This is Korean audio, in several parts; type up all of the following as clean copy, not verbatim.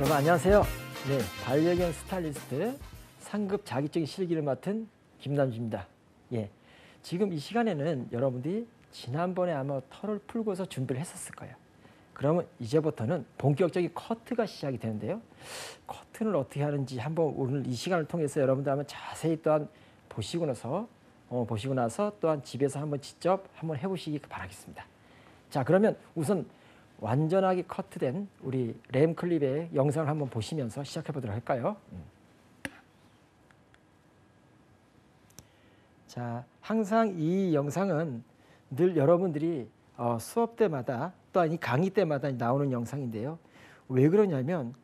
여러분 안녕하세요. 네, 반려견 스타일리스트 상급 자격증 실기를 맡은 김남주입니다. 예, 지금 이 시간에는 여러분들이 지난번에 아마 털을 풀고서 준비를 했었을 거예요. 그러면 이제부터는 본격적인 커트가 시작이 되는데요. 커트는 어떻게 하는지 한번 오늘 이 시간을 통해서 여러분들 한번 자세히 또한 보시고 나서 또한 집에서 한번 직접 한번 해보시기 바라겠습니다. 자, 그러면 우선 완전하게 커트된 우리 램 클립의 영상을 한번 보시면서 시작해 보도록 할까요? 자, 항상 이 영상은 늘 여러분들이 수업 때마다 또한 이 강의 때마다 나오는 영상인데요. 왜 그러냐면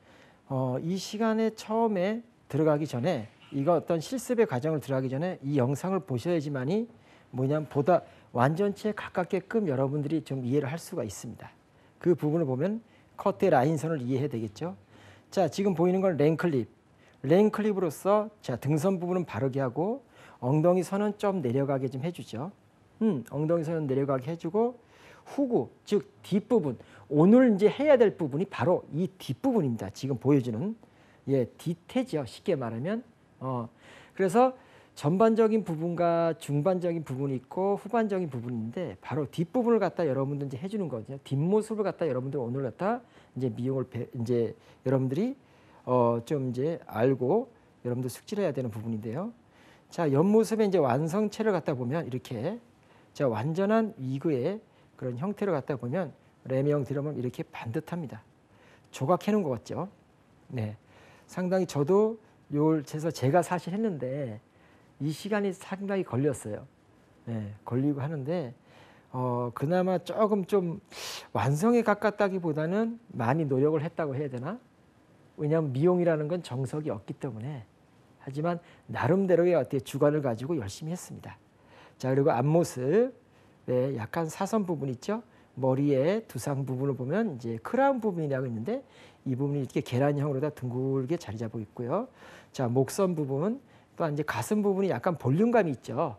이 시간에 처음에 들어가기 전에 이거 어떤 실습의 과정을 들어가기 전에 이 영상을 보셔야지만이 뭐냐면 보다 완전체에 가깝게끔 여러분들이 좀 이해를 할 수가 있습니다. 그 부분을 보면 커트의 라인선을 이해해야 되겠죠. 자, 지금 보이는 건 랭클립. 랭클립으로서 자, 등선 부분은 바르게 하고 엉덩이 선은 좀 내려가게 좀 해주죠. 엉덩이 선은 내려가게 해주고 후구, 즉 뒷부분. 오늘 이제 해야 될 부분이 바로 이 뒷부분입니다. 지금 보여주는 뒤태죠. 쉽게 말하면. 그래서 전반적인 부분과 중반적인 부분이 있고 후반적인 부분인데 바로 뒷부분을 갖다 여러분들 이제 해주는 거죠. 뒷모습을 갖다 여러분들 오늘 갖다 이제 미용을 이제 여러분들이 좀 이제 알고 여러분들 숙지를 해야 되는 부분인데요. 자, 옆모습의 이제 완성체를 갖다 보면 이렇게 자, 완전한 위그의 그런 형태를 갖다 보면 램의 형태를 보면 이렇게 반듯합니다. 조각해 놓은 것 같죠? 네, 상당히 저도 요걸 해서 제가 사실 했는데. 이 시간이 상당히 걸렸어요. 네, 걸리고 하는데 그나마 조금 좀 완성에 가깝다기보다는 많이 노력을 했다고 해야 되나? 왜냐하면 미용이라는 건 정석이 없기 때문에. 하지만 나름대로의 어떻게 주관을 가지고 열심히 했습니다. 자, 그리고 앞모습, 네, 약간 사선 부분 있죠? 머리의 두상 부분을 보면 이제 크라운 부분이라고 있는데 이 부분이 이렇게 계란형으로 다 둥글게 자리 잡고 있고요. 자, 목선 부분. 또한 이제 가슴 부분이 약간 볼륨감이 있죠.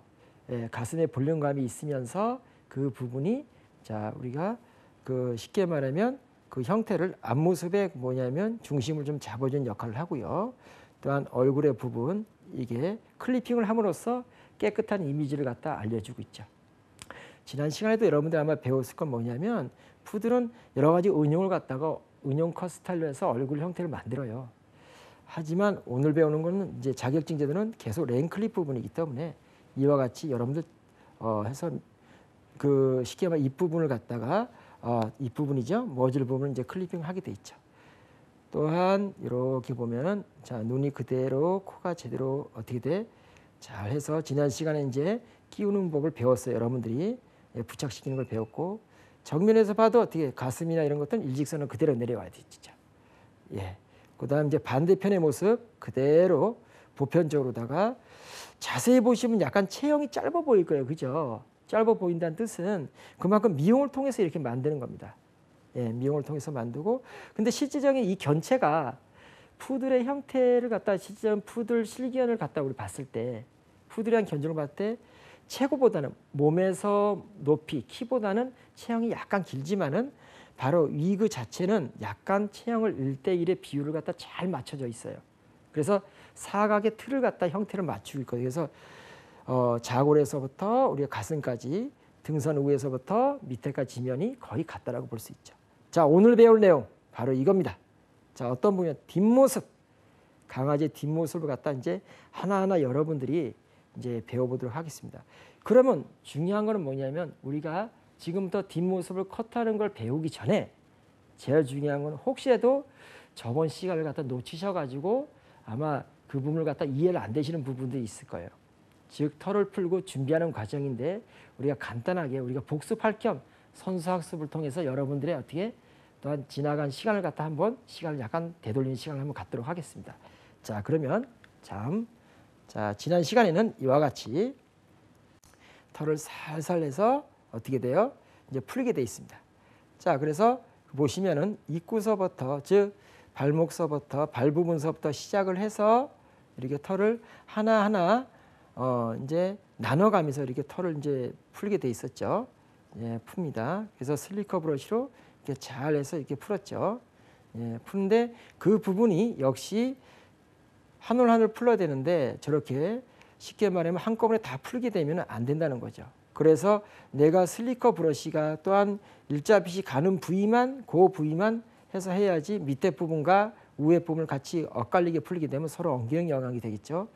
예, 가슴에 볼륨감이 있으면서 그 부분이 자, 우리가 그 쉽게 말하면 그 형태를 앞모습에 뭐냐면 중심을 좀 잡아주는 역할을 하고요. 또한 얼굴의 부분 이게 클리핑을 함으로써 깨끗한 이미지를 갖다 알려주고 있죠. 지난 시간에도 여러분들 아마 배웠을 건 뭐냐면 푸들은 여러 가지 은용을 갖다가 은용 컷 스타일로 해서 얼굴 형태를 만들어요. 하지만 오늘 배우는 거는 이제 자격증 제도는 계속 랭클립 부분이기 때문에 이와 같이 여러분들 해서 그 쉽게 말해 입부분을 갖다가 입부분이죠. 머질 부분을 이제 클리핑을 하게 돼 있죠. 또한 이렇게 보면은 자, 눈이 그대로 코가 제대로 어떻게 돼? 잘 해서 지난 시간에 이제 끼우는 법을 배웠어요. 여러분들이 부착시키는 걸 배웠고 정면에서 봐도 어떻게 가슴이나 이런 것들은 일직선은 그대로 내려와야 되죠. 예. 그다음 이제 반대편의 모습 그대로 보편적으로다가 자세히 보시면 약간 체형이 짧아 보일 거예요, 그죠? 짧아 보인다는 뜻은 그만큼 미용을 통해서 이렇게 만드는 겁니다. 예, 미용을 통해서 만들고 근데 실제적인 이 견체가 푸들의 형태를 갖다 실제적인 푸들 실기현을 갖다 우리 봤을 때 푸들이란 견적을 봤을 때 체구보다는 몸에서 높이 키보다는 체형이 약간 길지만은 바로 위그 자체는 약간 체형을 1대1의 비율을 갖다 잘 맞춰져 있어요. 그래서 사각의 틀을 갖다 형태를 맞추고 있거든요. 그래서 자골에서부터 우리가 가슴까지 등선 위에서부터 밑에까지 지면이 거의 같다라고 볼 수 있죠. 자, 오늘 배울 내용 바로 이겁니다. 자, 어떤 부분 뒷모습, 강아지 뒷모습을 갖다 이제 하나하나 여러분들이 이제 배워보도록 하겠습니다. 그러면 중요한 거는 뭐냐면 우리가 지금부터 뒷모습을 컷하는 걸 배우기 전에 제일 중요한 건 혹시라도 저번 시간을 갖다 놓치셔가지고 아마 그 부분을 갖다 이해를 안 되시는 부분들이 있을 거예요. 즉 털을 풀고 준비하는 과정인데 우리가 간단하게 우리가 복습할 겸 선수학습을 통해서 여러분들의 어떻게 또한 지나간 시간을 갖다 한번 시간을 약간 되돌리는 시간을 한번 갖도록 하겠습니다. 자, 그러면 자, 지난 시간에는 이와 같이 털을 살살 내서 어떻게 돼요? 이제 풀게 돼 있습니다. 자, 그래서 보시면은 입구서부터 즉 발목서부터 발 부분서부터 시작을 해서 이렇게 털을 하나하나 이제 나눠가면서 이렇게 털을 이제 풀게 돼 있었죠. 예, 풉니다. 그래서 슬리커 브러쉬로 이렇게 잘 해서 이렇게 풀었죠. 예, 푸는데 그 부분이 역시 한 올 한 올 풀어야 되는데 저렇게 쉽게 말하면 한꺼번에 다 풀게 되면 안 된다는 거죠. 그래서 내가 슬리커 브러쉬가 또한 일자빗이 가는 부위만 그 부위만 해서 해야지 밑에 부분과 위에 부분을 같이 엇갈리게 풀리게 되면 서로 엉경 영향이 되겠죠.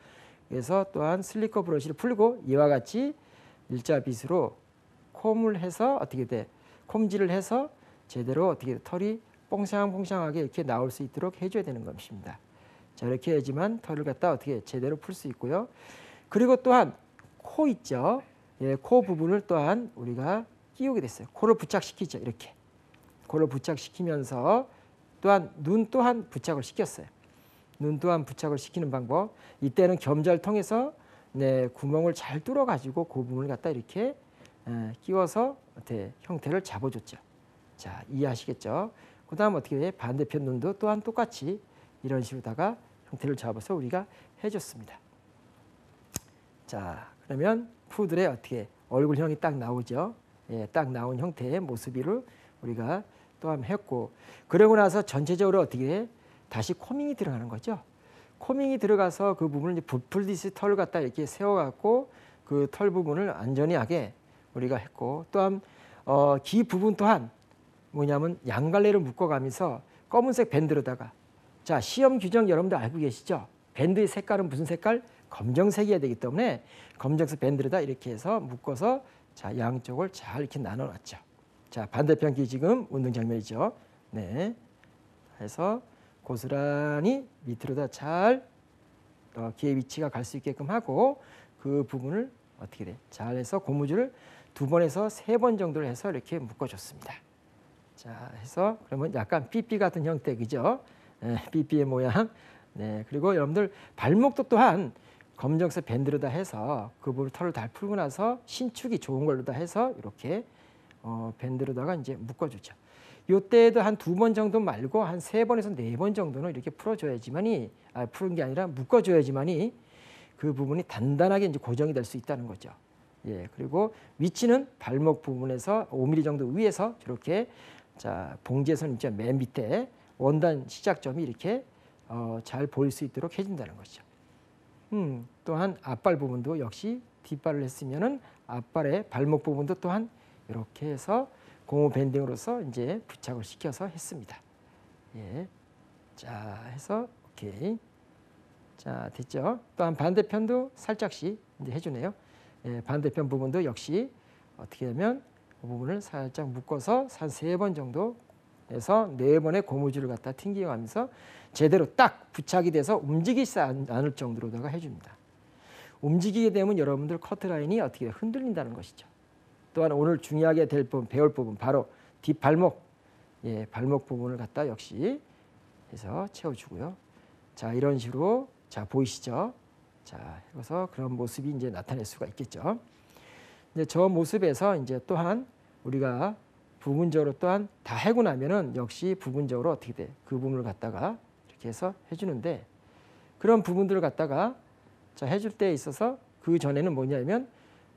그래서 또한 슬리커 브러쉬를 풀고 이와 같이 일자빗으로 콤을 해서 어떻게 돼? 콤질을 해서 제대로 어떻게 털이 뽕상뽕상하게 이렇게 나올 수 있도록 해줘야 되는 것입니다. 자, 이렇게 해야지만 털을 갖다 어떻게 제대로 풀 수 있고요. 그리고 또한 코 있죠. 예, 코 부분을 또한 우리가 끼우게 됐어요. 코를 부착시키죠. 이렇게 코를 부착시키면서 또한 눈 또한 부착을 시켰어요. 눈 또한 부착을 시키는 방법. 이때는 겸자를 통해서 네, 구멍을 잘 뚫어 가지고 그 부분을 갖다 이렇게 끼워서 어떻게 형태를 잡아줬죠. 자, 이해하시겠죠? 그다음 어떻게 해? 반대편 눈도 또한 똑같이 이런 식으로다가 형태를 잡아서 우리가 해줬습니다. 자, 그러면 푸들의 어떻게 얼굴형이 딱 나오죠. 예, 딱 나온 형태의 모습을 우리가 또한 했고, 그러고 나서 전체적으로 어떻게 해? 다시 코밍이 들어가는 거죠. 코밍이 들어가서 그 부분을 이제 부풀듯이 털을 갖다 이렇게 세워갖고 그 털 부분을 안전하게 우리가 했고, 또한 귀 부분 또한 뭐냐면 양갈래를 묶어가면서 검은색 밴드로다가, 자, 시험 규정 여러분들 알고 계시죠? 밴드의 색깔은 무슨 색깔? 검정색이어야 되기 때문에 검정색 밴드로다 이렇게 해서 묶어서 자, 양쪽을 잘 이렇게 나눠놨죠. 자, 반대편 귀 지금 운동 장면이죠. 네, 해서 고스란히 밑으로다 잘 귀의 위치가 갈 수 있게끔 하고 그 부분을 어떻게 돼? 잘 해서 고무줄을 2번에서 3번 정도를 해서 이렇게 묶어줬습니다. 자, 해서 그러면 약간 삐삐 같은 형태, 그죠? 네, 삐삐의 모양. 네, 그리고 여러분들 발목도 또한 검정색 밴드로다 해서 그 부분 털을 다 풀고 나서 신축이 좋은 걸로다 해서 이렇게 밴드로다가 이제 묶어주죠. 이때에도 한 2번 정도 말고 한 3번에서 4번 정도는 이렇게 풀어줘야지만이 푸는 게 아니라 묶어줘야지만이 그 부분이 단단하게 이제 고정이 될 수 있다는 거죠. 예, 그리고 위치는 발목 부분에서 5mm 정도 위에서 이렇게 자, 봉제선 있죠. 맨 밑에 원단 시작점이 이렇게 잘 보일 수 있도록 해준다는 거죠. 또한 앞발 부분도 역시 뒷발을 했으면은 앞발의 발목 부분도 또한 이렇게 해서 고무 밴딩으로서 이제 부착을 시켜서 했습니다. 예, 자, 해서 오케이. 자, 됐죠? 또한 반대편도 살짝씩 이제 해주네요. 예, 반대편 부분도 역시 어떻게 하면 그 부분을 살짝 묶어서 한 3번 정도 해서 4번의 고무줄을 갖다 튕겨가면서 제대로 딱 부착이 돼서 움직이지 않을 정도로다가 해줍니다. 움직이게 되면 여러분들 커트라인이 어떻게 흔들린다는 것이죠. 또한 오늘 중요하게 될 부분, 배울 부분 바로 뒷발목, 예, 발목 부분을 갖다 역시 해서 채워주고요. 자, 이런 식으로 자, 보이시죠? 자, 그래서 그런 모습이 이제 나타낼 수가 있겠죠. 이제 저 모습에서 이제 또한 우리가 부분적으로 또한 다 해고 나면은 역시 부분적으로 어떻게 돼? 그 부분을 갖다가 이렇게 해서 해주는데, 그런 부분들을 갖다가 자, 해줄 때에 있어서 그 전에는 뭐냐면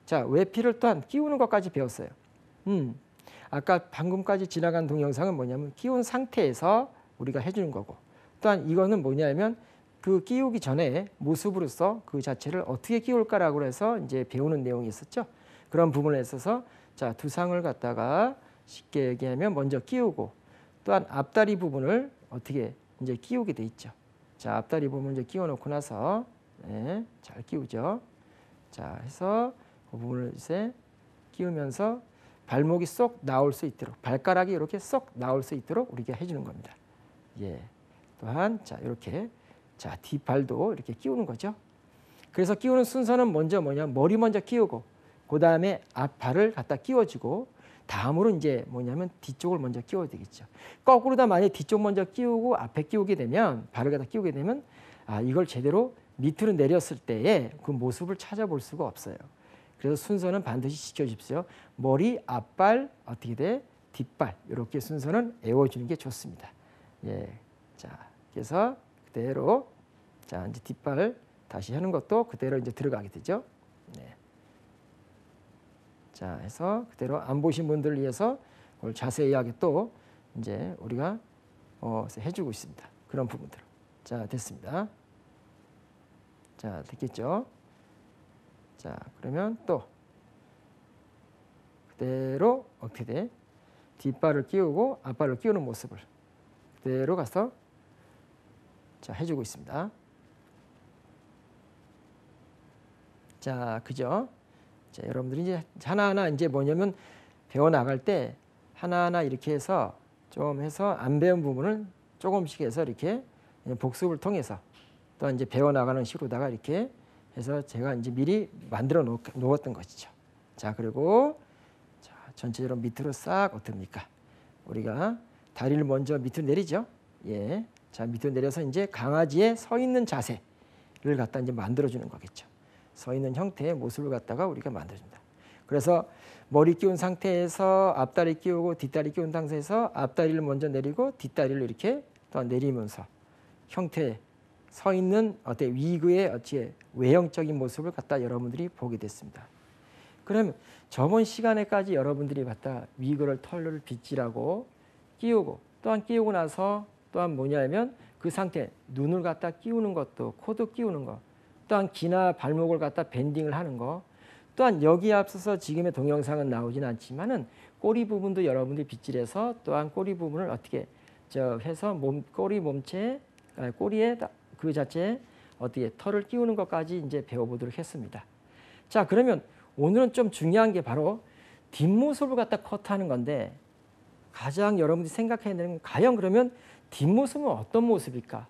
자, 외피를 또한 끼우는 것까지 배웠어요. 아까 방금까지 지나간 동영상은 뭐냐면 끼운 상태에서 우리가 해주는 거고, 또한 이거는 뭐냐면 그 끼우기 전에 모습으로서 그 자체를 어떻게 끼울까라고 해서 이제 배우는 내용이 있었죠. 그런 부분에 있어서 자, 두상을 갖다가 쉽게 얘기하면 먼저 끼우고, 또한 앞다리 부분을 어떻게 이제 끼우게 돼 있죠. 자, 앞다리 부분을 이제 끼워 놓고 나서 네, 잘 끼우죠. 자, 해서 그 부분을 이제 끼우면서 발목이 쏙 나올 수 있도록, 발가락이 이렇게 쏙 나올 수 있도록 우리가 해주는 겁니다. 예. 또한 자, 이렇게 자, 뒷발도 이렇게 끼우는 거죠. 그래서 끼우는 순서는 먼저 뭐냐, 머리 먼저 끼우고 그 다음에 앞발을 갖다 끼워주고 다음으로 이제 뭐냐면 뒤쪽을 먼저 끼워야 되겠죠. 거꾸로 다 만약에 뒤쪽 먼저 끼우고 앞에 끼우게 되면, 발을 갖다 끼우게 되면 이걸 제대로 밑으로 내렸을 때의 그 모습을 찾아볼 수가 없어요. 그래서 순서는 반드시 지켜주십시오. 머리, 앞발, 어떻게 돼? 뒷발, 이렇게 순서는 외워주는 게 좋습니다. 예, 자, 그래서 그대로 자, 이제 뒷발 다시 하는 것도 그대로 이제 들어가게 되죠. 네. 자, 해서 그대로 안 보신 분들을 위해서 오늘 자세히 하게 또 이제 우리가 해주고 있습니다. 그런 부분들. 자, 됐습니다. 자, 됐겠죠? 자, 그러면 또 그대로 어떻게 돼? 뒷발을 끼우고 앞발을 끼우는 모습을 그대로 가서 자, 해주고 있습니다. 자, 그죠? 자, 여러분들이 이제 하나하나 이제 뭐냐면 배워 나갈 때 하나하나 이렇게 해서 좀 해서 안 배운 부분을 조금씩 해서 이렇게 복습을 통해서 또 이제 배워 나가는 식으로다가 이렇게 해서 제가 이제 미리 만들어 놓았던 것이죠. 자, 그리고 자, 전체적으로 밑으로 싹 어떻습니까? 우리가 다리를 먼저 밑으로 내리죠. 예. 자, 밑으로 내려서 이제 강아지의 서 있는 자세를 갖다 이제 만들어 주는 거겠죠. 서 있는 형태의 모습을 갖다가 우리가 만들어준다. 그래서 머리 끼운 상태에서 앞다리 끼우고 뒷다리 끼운 상태에서 앞다리를 먼저 내리고 뒷다리를 이렇게 또 내리면서 형태 서 있는 위그의 외형적인 모습을 갖다 여러분들이 보게 됐습니다. 그럼 저번 시간에까지 여러분들이 봤다 위그를 털을 빗질하고 끼우고 또한 끼우고 나서 또한 뭐냐면 그 상태 눈을 갖다 끼우는 것도 코도 끼우는 것 또한 귀나 발목을 갖다 밴딩을 하는 거 또한 여기에 앞서서 지금의 동영상은 나오진 않지만은 꼬리 부분도 여러분들이 빗질해서 또한 꼬리 부분을 어떻게 해서 꼬리 몸체 꼬리에 그 자체에 어떻게 털을 끼우는 것까지 이제 배워보도록 했습니다. 자, 그러면 오늘은 좀 중요한 게 바로 뒷모습을 갖다 컷하는 건데 가장 여러분들이 생각해야 되는 건 과연 그러면 뒷모습은 어떤 모습일까?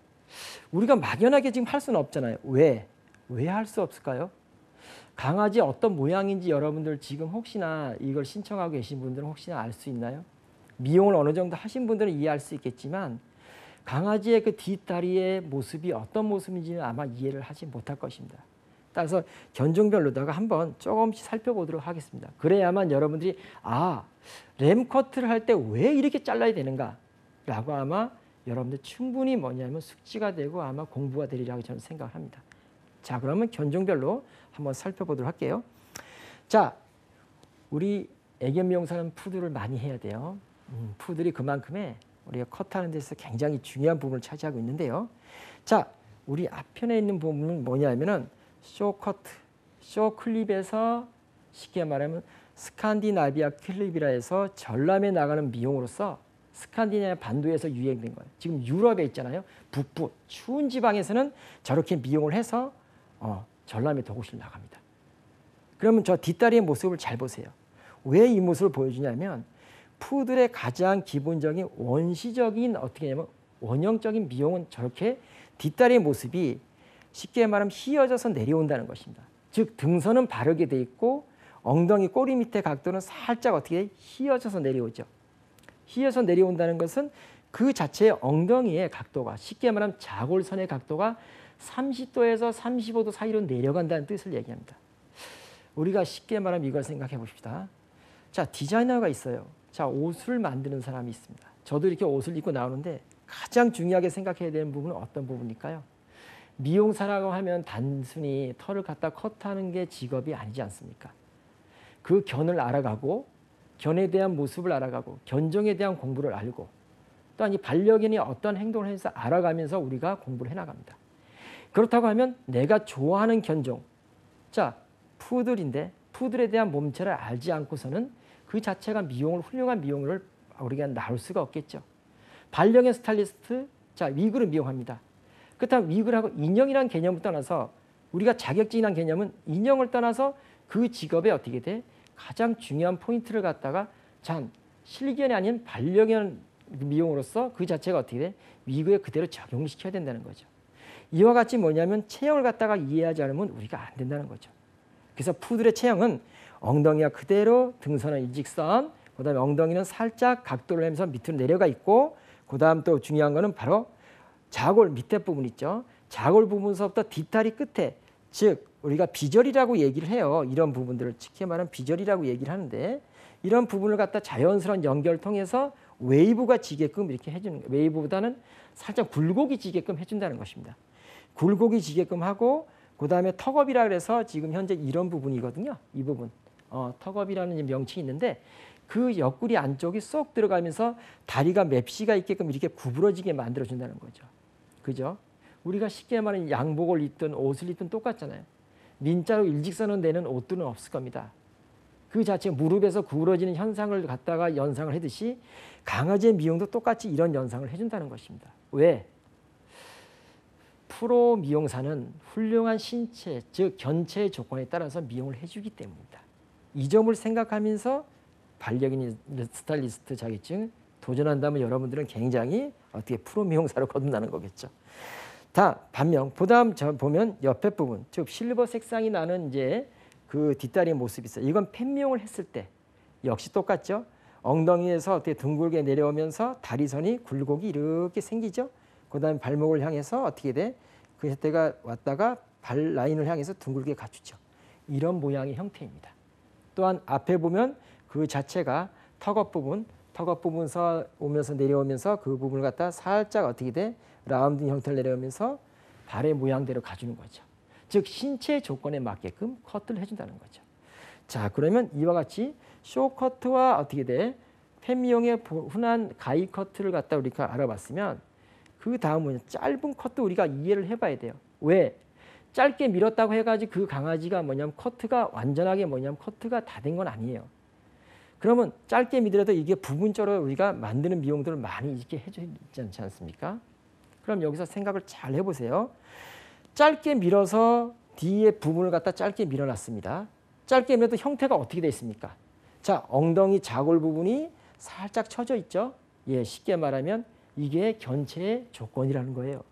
우리가 막연하게 지금 할 수는 없잖아요. 왜 할 수 없을까요? 강아지 어떤 모양인지 여러분들 지금 혹시나 이걸 신청하고 계신 분들은 혹시나 알 수 있나요? 미용을 어느 정도 하신 분들은 이해할 수 있겠지만 강아지의 그 뒷다리의 모습이 어떤 모습인지는 아마 이해를 하지 못할 것입니다. 따라서 견종별로다가 한번 조금씩 살펴보도록 하겠습니다. 그래야만 여러분들이 램커트를 할 때 왜 이렇게 잘라야 되는가 라고 아마 여러분들 충분히 뭐냐면 숙지가 되고 아마 공부가 되리라고 저는 생각합니다. 자, 그러면 견종별로 한번 살펴보도록 할게요. 자, 우리 애견 미용사는 푸들을 많이 해야 돼요. 푸들이 그만큼의 우리가 컷하는 데서 굉장히 중요한 부분을 차지하고 있는데요. 자, 우리 앞편에 있는 부분은 뭐냐면은 쇼커트, 쇼클립에서 쉽게 말하면 스칸디나비아 클립이라 해서 전람에 나가는 미용으로서 스칸디나비아 반도에서 유행된 거예요. 지금 유럽에 있잖아요. 북부 추운 지방에서는 저렇게 미용을 해서 전람에 도구실 나갑니다. 그러면 저 뒷다리의 모습을 잘 보세요. 왜 이 모습을 보여주냐면 푸들의 가장 기본적인 원시적인 어떻게 하냐면 원형적인 미용은 저렇게 뒷다리의 모습이 쉽게 말하면 휘어져서 내려온다는 것입니다. 즉 등선은 바르게 돼 있고 엉덩이 꼬리 밑에 각도는 살짝 어떻게 휘어져서 내려오죠. 휘어서 내려온다는 것은 그 자체의 엉덩이의 각도가 쉽게 말하면 자골선의 각도가 30도에서 35도 사이로 내려간다는 뜻을 얘기합니다. 우리가 쉽게 말하면 이걸 생각해 봅시다. 자, 디자이너가 있어요. 자, 옷을 만드는 사람이 있습니다. 저도 이렇게 옷을 입고 나오는데 가장 중요하게 생각해야 되는 부분은 어떤 부분일까요? 미용사라고 하면 단순히 털을 갖다 컷하는 게 직업이 아니지 않습니까? 그 견을 알아가고 견에 대한 모습을 알아가고 견종에 대한 공부를 알고 또한 이 반려견이 어떤 행동을 해서 알아가면서 우리가 공부를 해나갑니다. 그렇다고 하면 내가 좋아하는 견종, 자, 푸들인데 푸들에 대한 몸체를 알지 않고서는 그 자체가 훌륭한 미용을 우리가 나올 수가 없겠죠. 반려견 스타일리스트, 자, 위그를 미용합니다. 그렇다면 위그하고 인형이라는 개념을 떠나서 우리가 자격증이라는 개념은 인형을 떠나서 그 직업에 어떻게 돼? 가장 중요한 포인트를 갖다가 실견이 아닌 반려견 미용으로서 그 자체가 어떻게 돼? 위그에 그대로 적용을 시켜야 된다는 거죠. 이와 같이 뭐냐면 체형을 갖다가 이해하지 않으면 우리가 안 된다는 거죠. 그래서 푸들의 체형은 엉덩이가 그대로 등선은 일직선, 그다음에 엉덩이는 살짝 각도를 내면서 밑으로 내려가 있고 그다음 또 중요한 거는 바로 자골 밑에 부분 있죠. 자골 부분서부터 뒷다리 끝에 즉 우리가 비절이라고 얘기를 해요. 이런 부분들을 쉽게 말하면 비절이라고 얘기를 하는데 이런 부분을 갖다 자연스러운 연결을 통해서 웨이브가 지게끔 이렇게 해주는 거예요. 웨이브보다는 살짝 굴곡이 지게끔 해준다는 것입니다. 굴곡이 지게끔 하고 그다음에 턱업이라 그래서 지금 현재 이런 부분이거든요. 이 부분 턱업이라는 명칭이 있는데 그 옆구리 안쪽이 쏙 들어가면서 다리가 맵시가 있게끔 이렇게 구부러지게 만들어준다는 거죠. 그죠? 우리가 쉽게 말하는 양복을 입든 옷을 입든 똑같잖아요. 민자로 일직선으로 되는 옷들은 없을 겁니다. 그 자체 무릎에서 구부러지는 현상을 갖다가 연상을 하듯이 강아지의 미용도 똑같이 이런 연상을 해준다는 것입니다. 왜? 프로 미용사는 훌륭한 신체, 즉 견체의 조건에 따라서 미용을 해주기 때문입니다. 이 점을 생각하면서 반려견 스타일리스트 자격증 도전한다면 여러분들은 굉장히 어떻게 프로 미용사로 거듭나는 거겠죠. 다 반면 그다음 보면 옆에 부분, 즉 실버 색상이 나는 이제 그 뒷다리 모습이 있어요. 이건 펫미용을 했을 때 역시 똑같죠. 엉덩이에서 어떻게 둥글게 내려오면서 다리선이 굴곡이 이렇게 생기죠. 그다음에 발목을 향해서 어떻게 돼? 그 형태가 왔다가 발 라인을 향해서 둥글게 갖추죠. 이런 모양의 형태입니다. 또한 앞에 보면 그 자체가 턱업 부분서 오면서 내려오면서 그 부분을 갖다 살짝 어떻게 돼? 라운드 형태를 내려오면서 발의 모양대로 가주는 거죠. 즉 신체 조건에 맞게끔 커트를 해준다는 거죠. 자, 그러면 이와 같이 쇼커트와 어떻게 돼? 펫미용의 흔한 가이 커트를 갖다 우리가 알아봤으면 그 다음은 짧은 커트 우리가 이해를 해봐야 돼요. 왜? 짧게 밀었다고 해가지고 그 강아지가 뭐냐면 커트가 완전하게 뭐냐면 커트가 다 된 건 아니에요. 그러면 짧게 밀더라도 이게 부분적으로 우리가 만드는 미용들을 많이 이렇게 해주지 않지 않습니까? 그럼 여기서 생각을 잘 해보세요. 짧게 밀어서 뒤에 부분을 갖다 짧게 밀어놨습니다. 짧게 밀어도 형태가 어떻게 되어 있습니까? 자, 엉덩이 자골 부분이 살짝 처져 있죠. 예, 쉽게 말하면 이게 견체의 조건이라는 거예요.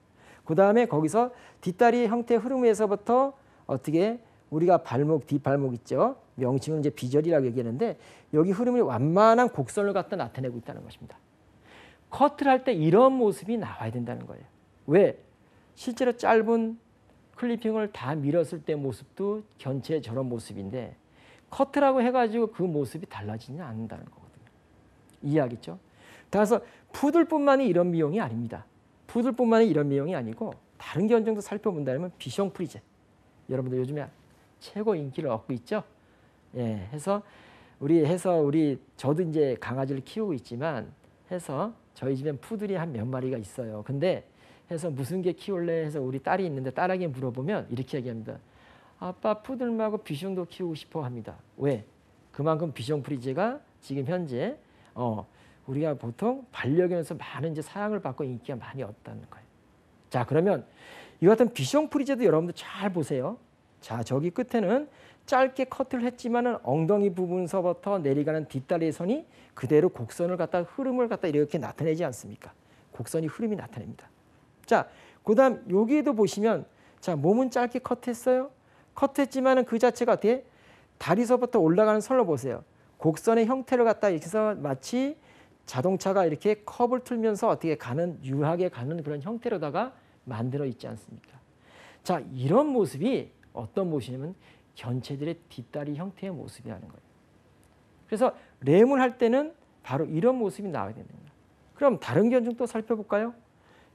그 다음에 거기서 뒷다리 형태 흐름에서부터 어떻게 우리가 발목, 뒷발목 있죠. 명칭은 이제 비절이라고 얘기하는데 여기 흐름이 완만한 곡선을 갖다 나타내고 있다는 것입니다. 커트를 할 때 이런 모습이 나와야 된다는 거예요. 왜? 실제로 짧은 클리핑을 다 밀었을 때 모습도 견체의 저런 모습인데 커트라고 해가지고 그 모습이 달라지지 않는다는 거거든요. 이해하겠죠? 따라서 푸들뿐만이 이런 미용이 아닙니다. 푸들뿐만이 이런 미용이 아니고 다른 견종도 살펴본다면 비숑프리제. 여러분들 요즘에 최고 인기를 얻고 있죠. 예, 해서 저도 이제 강아지를 키우고 있지만 해서 저희 집엔 푸들이 한 몇 마리가 있어요. 근데 해서 무슨 개 키울래 해서 우리 딸이 있는데 딸에게 물어보면 이렇게 얘기합니다. 아빠 푸들 말고 비숑도 키우고 싶어 합니다. 왜? 그만큼 비숑프리제가 지금 현재 우리가 보통 반려견에서 많은 이제 사랑을 받고 인기가 많이 얻다는 거예요. 자, 그러면 이 같은 비숑프리제도 여러분들 잘 보세요. 자, 저기 끝에는 짧게 커트를 했지만은 엉덩이 부분서부터 내려가는 뒷다리의 선이 그대로 곡선을 갖다 흐름을 갖다 이렇게 나타내지 않습니까? 곡선이 흐름이 나타냅니다. 자, 그다음 여기에도 보시면 자, 몸은 짧게 커트했어요. 커트했지만은 그 자체가 어떻게 다리서부터 올라가는 선을 보세요. 곡선의 형태를 갖다 이렇게 해서 마치 자동차가 이렇게 컵을 틀면서 어떻게 가는 유하게 가는 그런 형태로다가 만들어 있지 않습니까? 자, 이런 모습이 어떤 모습이냐면 견체들의 뒷다리 형태의 모습이라는 거예요. 그래서 램을 할 때는 바로 이런 모습이 나와야 됩니다. 그럼 다른 견종 또 살펴볼까요?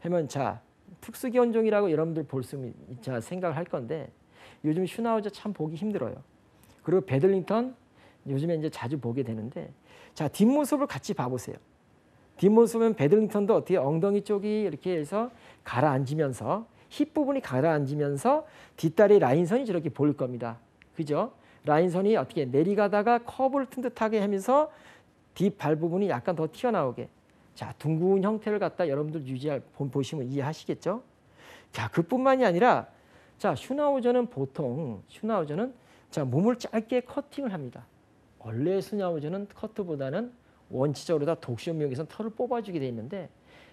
하면 자, 특수 견종이라고 여러분들 볼 수 있자 생각을 할 건데 요즘 슈나우저 참 보기 힘들어요. 그리고 배들링턴 요즘에 이제 자주 보게 되는데 자, 뒷모습을 같이 봐보세요. 뒷모습은 배들링턴도 어떻게 엉덩이 쪽이 이렇게 해서 가라앉으면서 힙 부분이 가라앉으면서 뒷다리 라인선이 저렇게 보일 겁니다. 그죠? 라인선이 어떻게 내리가다가 커브를 튼 듯하게 하면서 뒷발 부분이 약간 더 튀어나오게. 자, 둥근 형태를 갖다 여러분들 보시면 이해하시겠죠? 자, 그뿐만이 아니라 자, 슈나우저는 자, 몸을 짧게 커팅을 합니다. 원래 슈나우저는 커트보다는 원칙적으로 다 독시용 미용에서는 털을 뽑아주게 돼 있는데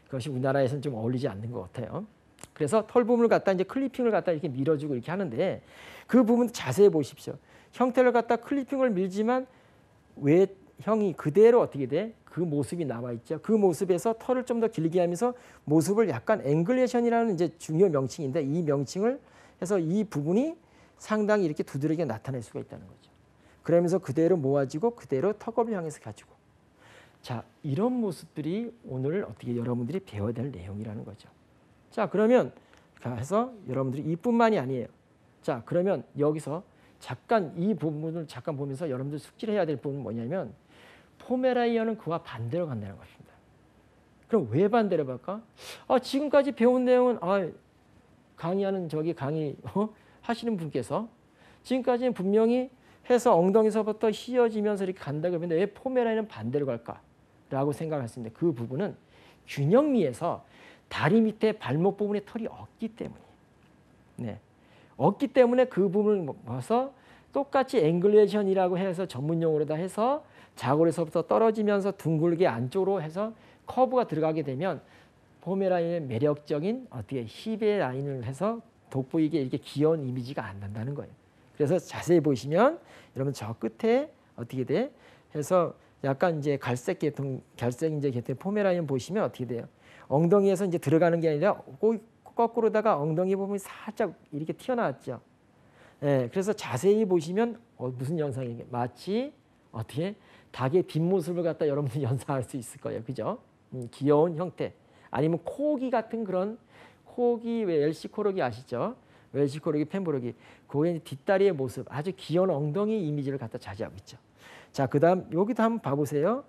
그것이 우리나라에서는 좀 어울리지 않는 것 같아요. 그래서 털 부분을 갖다 이제 클리핑을 갖다 이렇게 밀어주고 이렇게 하는데 그 부분 자세히 보십시오. 형태를 갖다 클리핑을 밀지만 외형이 그대로 어떻게 돼? 그 모습이 남아 있죠. 그 모습에서 털을 좀 더 길게 하면서 모습을 약간 앵글레이션이라는 이제 중요 명칭인데 이 명칭을 해서 이 부분이 상당히 이렇게 두드러지게 나타낼 수가 있다는 거죠. 그러면서 그대로 모아지고 그대로 턱업을 향해서 가지고. 자, 이런 모습들이 오늘 어떻게 여러분들이 배워야 될 내용이라는 거죠. 자, 그러면 해서 여러분들이 이뿐만이 아니에요. 자, 그러면 여기서 잠깐 이 부분을 잠깐 보면서 여러분들 숙지를 해야 될 부분은 뭐냐면 포메라니언은 그와 반대로 간다는 것입니다. 그럼 왜 반대로 갈까? 지금까지 배운 내용은 강의하는 강의 하시는 분께서 지금까지는 분명히 해서 엉덩이서부터 휘어지면서 이렇게 간다 그러는데 왜 포메라니언은 반대로 갈까라고 생각했습니다. 그 부분은 균형미에서 다리 밑에 발목 부분에 털이 없기 때문이에요. 네. 없기 때문에 그 부분을 봐서 똑같이 앵글레이션이라고 해서 전문용어로다 해서 자골에서부터 떨어지면서 둥글게 안쪽으로 해서 커브가 들어가게 되면 포메라니언의 매력적인 어떻게 힙의 라인을 해서 돋보이게 이렇게 귀여운 이미지가 안 난다는 거예요. 그래서 자세히 보시면 여러분 저 끝에 어떻게 돼? 해서 약간 이제 갈색 계통 포메라니언 보시면 어떻게 돼요? 엉덩이에서 이제 들어가는 게 아니라 거꾸로다가 엉덩이 부분이 살짝 이렇게 튀어나왔죠. 예, 그래서 자세히 보시면 무슨 영상이게 마치 어떻게 닭의 뒷모습을 갖다 여러분들 연상할 수 있을 거예요, 그죠? 귀여운 형태. 아니면 코기 같은 그런 코기 왜 엘시 코르기 아시죠? 웰시 코르기, 펜브로기. 그게 뒷다리의 모습, 아주 귀여운 엉덩이 이미지를 갖다 차지하고 있죠. 자, 그다음 여기도 한번 봐보세요.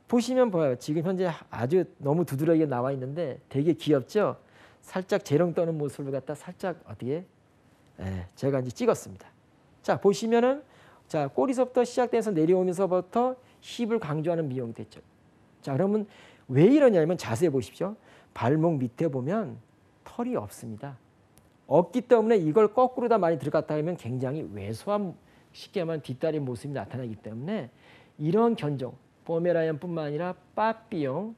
보시면 봐요. 지금 현재 아주 너무 두드러지게 나와 있는데 되게 귀엽죠? 살짝 재롱 떠는 모습을 갖다 살짝 어떻게 제가 이제 찍었습니다. 자, 보시면은 자, 꼬리서부터 시작돼서 내려오면서부터 힙을 강조하는 미용이 됐죠. 자, 그러면 왜 이러냐면 자세히 보십시오. 발목 밑에 보면 털이 없습니다. 없기 때문에 이걸 거꾸로 다 많이 들어갔다 하면 굉장히 왜소한 쉽게 말하면 뒷다리 모습이 나타나기 때문에 이런 견종 포메라니언뿐만 아니라 빠삐용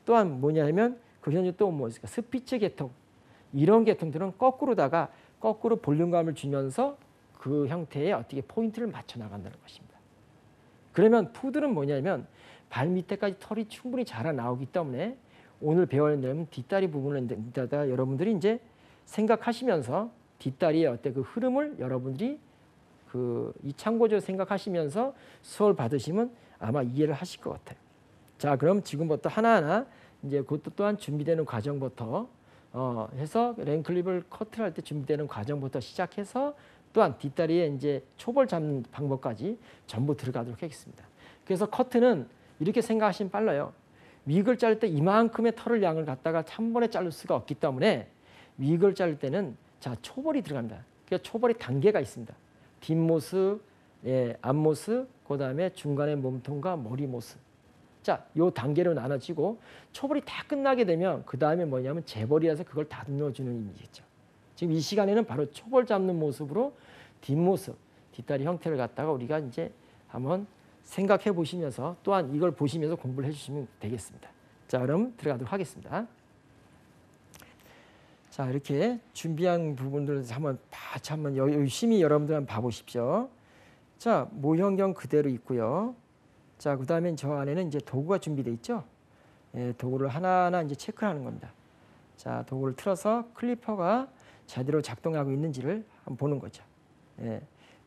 또한 뭐냐면 그 현재 또 뭐였을까 스피츠 계통 이런 계통들은 거꾸로다가 거꾸로 볼륨감을 주면서 그 형태에 어떻게 포인트를 맞춰 나간다는 것입니다. 그러면 푸들은 뭐냐면 발 밑에까지 털이 충분히 자라 나오기 때문에 오늘 배워야 되는 뒷다리 부분을 여러분들이 이제 생각하시면서 뒷다리의 어때 그 흐름을 여러분들이 이 참고적으로 생각하시면서 수업을 받으시면 아마 이해를 하실 것 같아요. 자, 그럼 지금부터 하나하나 이제 그것도 또한 준비되는 과정부터 해서 랭클립을 커트를 할 때 준비되는 과정부터 시작해서 또한 뒷다리에 이제 초벌 잡는 방법까지 전부 들어가도록 하겠습니다. 그래서 커트는 이렇게 생각하시면 빨라요. 윅을 자를 때 이만큼의 털을 양을 갖다가 한 번에 자를 수가 없기 때문에 윅을 자를 때는 자 초벌이 들어갑니다. 그러니까 초벌의 단계가 있습니다. 뒷모습, 앞모습, 그 다음에 중간의 몸통과 머리 모습. 자, 요 단계로 나눠지고 초벌이 다 끝나게 되면 그 다음에 뭐냐면 재벌이라서 그걸 다듬어주는 의미겠죠. 지금 이 시간에는 바로 초벌 잡는 모습으로 뒷모습, 뒷다리 형태를 갖다가 우리가 이제 한번 생각해 보시면서 또한 이걸 보시면서 공부를 해주시면 되겠습니다. 자, 그럼 들어가도록 하겠습니다. 자, 이렇게 준비한 부분들을 한번 열심히 여러분들 한번 봐보십시오. 자, 모형경 그대로 있고요. 자, 그 다음에 저 안에는 이제 도구가 준비되어 있죠. 도구를 하나하나 이제 체크하는 겁니다. 자, 도구를 틀어서 클리퍼가 제대로 작동하고 있는지를 한번 보는 거죠.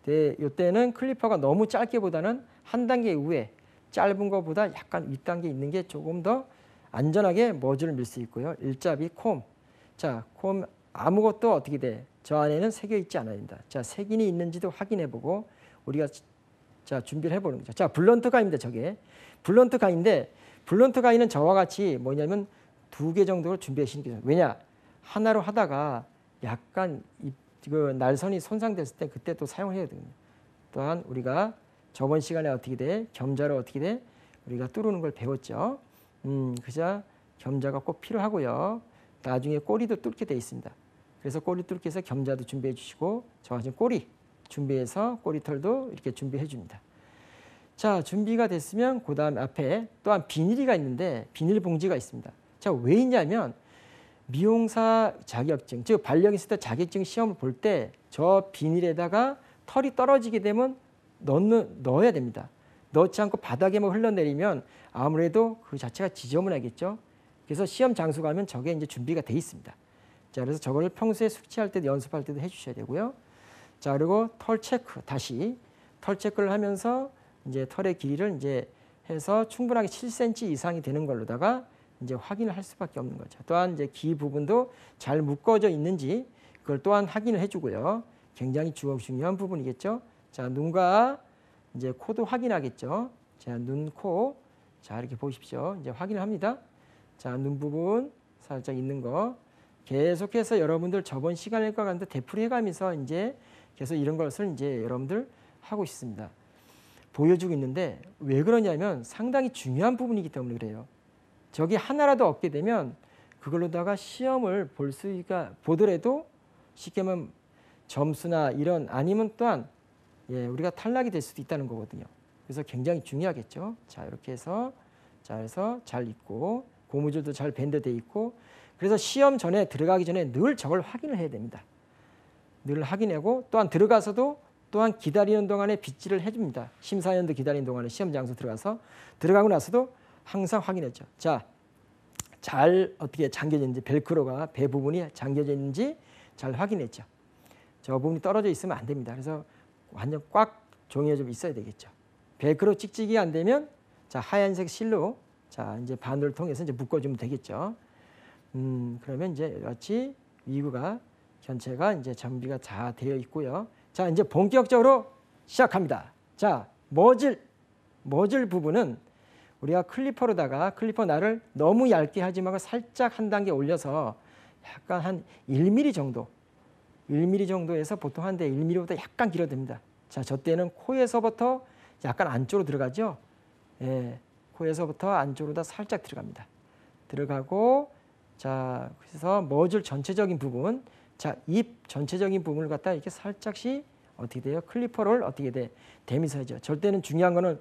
이때는 클리퍼가 너무 짧게보다는 한 단계 이후에 짧은 것보다 약간 윗단계 있는 게 조금 더 안전하게 머지를 밀 수 있고요. 일자비 콤. 자, 콤 아무것도 어떻게 돼? 저 안에는 새겨 있지 않아야 된다. 자, 색인이 있는지도 확인해 보고 우리가 자, 준비를 해 보는 거죠. 자, 블런트 가위입니다. 저게. 블런트 가위인데 블런트 가위는 저와 같이 뭐냐면 2개 정도로 준비하시는 게 좋아요. 왜냐? 하나로 하다가 약간 그 날선이 손상됐을 때 그때 또 사용해야 되거든요. 또한 우리가 저번 시간에 어떻게 돼? 겸자로 어떻게 돼? 우리가 뚫는 걸 배웠죠. 그자 겸자가 꼭 필요하고요. 나중에 꼬리도 뚫게 돼 있습니다. 그래서 꼬리 뚫기 위해서 겸자도 준비해 주시고 저와 지금 꼬리 준비해서 꼬리털도 이렇게 준비해 줍니다. 자, 준비가 됐으면 그 다음 앞에 또한 비닐이가 있는데 비닐 봉지가 있습니다. 자, 왜 있냐면 미용사 자격증, 즉 발령했을 때 자격증 시험을 볼 때 저 비닐에다가 털이 떨어지게 되면 넣어야 됩니다. 넣지 않고 바닥에만 흘러내리면 아무래도 그 자체가 지저분하겠죠. 그래서 시험 장소 가면 저게 이제 준비가 돼 있습니다. 자, 그래서 저거를 평소에 숙지할 때도 연습할 때도 해주셔야 되고요. 자, 그리고 털 체크 다시 털 체크를 하면서 이제 털의 길이를 이제 해서 충분하게 7cm 이상이 되는 걸로다가 이제 확인을 할 수밖에 없는 거죠. 또한 이제 귀 부분도 잘 묶어져 있는지 그걸 또한 확인을 해주고요. 굉장히 중요한 부분이겠죠. 자, 눈과 이제 코도 확인하겠죠. 자, 눈, 코. 자, 이렇게 보십시오. 이제 확인을 합니다. 자, 눈 부분 살짝 있는 거. 계속해서 여러분들 저번 시간과 같은데 되풀이 해가면서 이제 계속 이런 것을 이제 여러분들 하고 있습니다. 보여주고 있는데 왜 그러냐면 상당히 중요한 부분이기 때문에 그래요. 저기 하나라도 얻게 되면 그걸로다가 시험을 볼 수가 보더라도 쉽게 말하면 점수나 이런 아니면 또한 우리가 탈락이 될 수도 있다는 거거든요. 그래서 굉장히 중요하겠죠. 자, 이렇게 해서 잘 있고 고무줄도 잘 밴드돼 있고 그래서 시험 전에 들어가기 전에 늘 저걸 확인을 해야 됩니다. 늘 확인하고 또한 들어가서도 또한 기다리는 동안에 빗질을 해줍니다. 심사위원도 기다리는 동안에 시험 장소 들어가고 나서도 항상 확인했죠. 자, 잘 어떻게 잠겨졌는지 벨크로가 배 부분이 잠겨져 있는지 잘 확인했죠. 저 부분이 떨어져 있으면 안 됩니다. 그래서 완전 꽉 종이에 좀 있어야 되겠죠. 벨크로 찍찍이 안 되면 자, 하얀색 실로 자, 이제 바늘을 통해서 이제 묶어주면 되겠죠. 그러면 이제 같이 위구가 전체가 이제 정비가 다 되어 있고요. 자, 이제 본격적으로 시작합니다. 자, 머질 부분은 우리가 클리퍼 날을 너무 얇게 하지 말고 살짝 한 단계 올려서 약간 한 1mm 정도, 1mm 정도에서 보통 한데 1mm보다 약간 길어도 됩니다. 자, 저 때는 코에서부터 약간 안쪽으로 들어가죠. 예, 코에서부터 안쪽으로 살짝 들어갑니다. 들어가고 자, 그래서 머질 전체적인 부분, 자, 입 전체적인 부분을 갖다 이렇게 살짝씩 어떻게 돼요? 클리퍼를 어떻게 돼? 대면서 하죠. 절대는 중요한 거는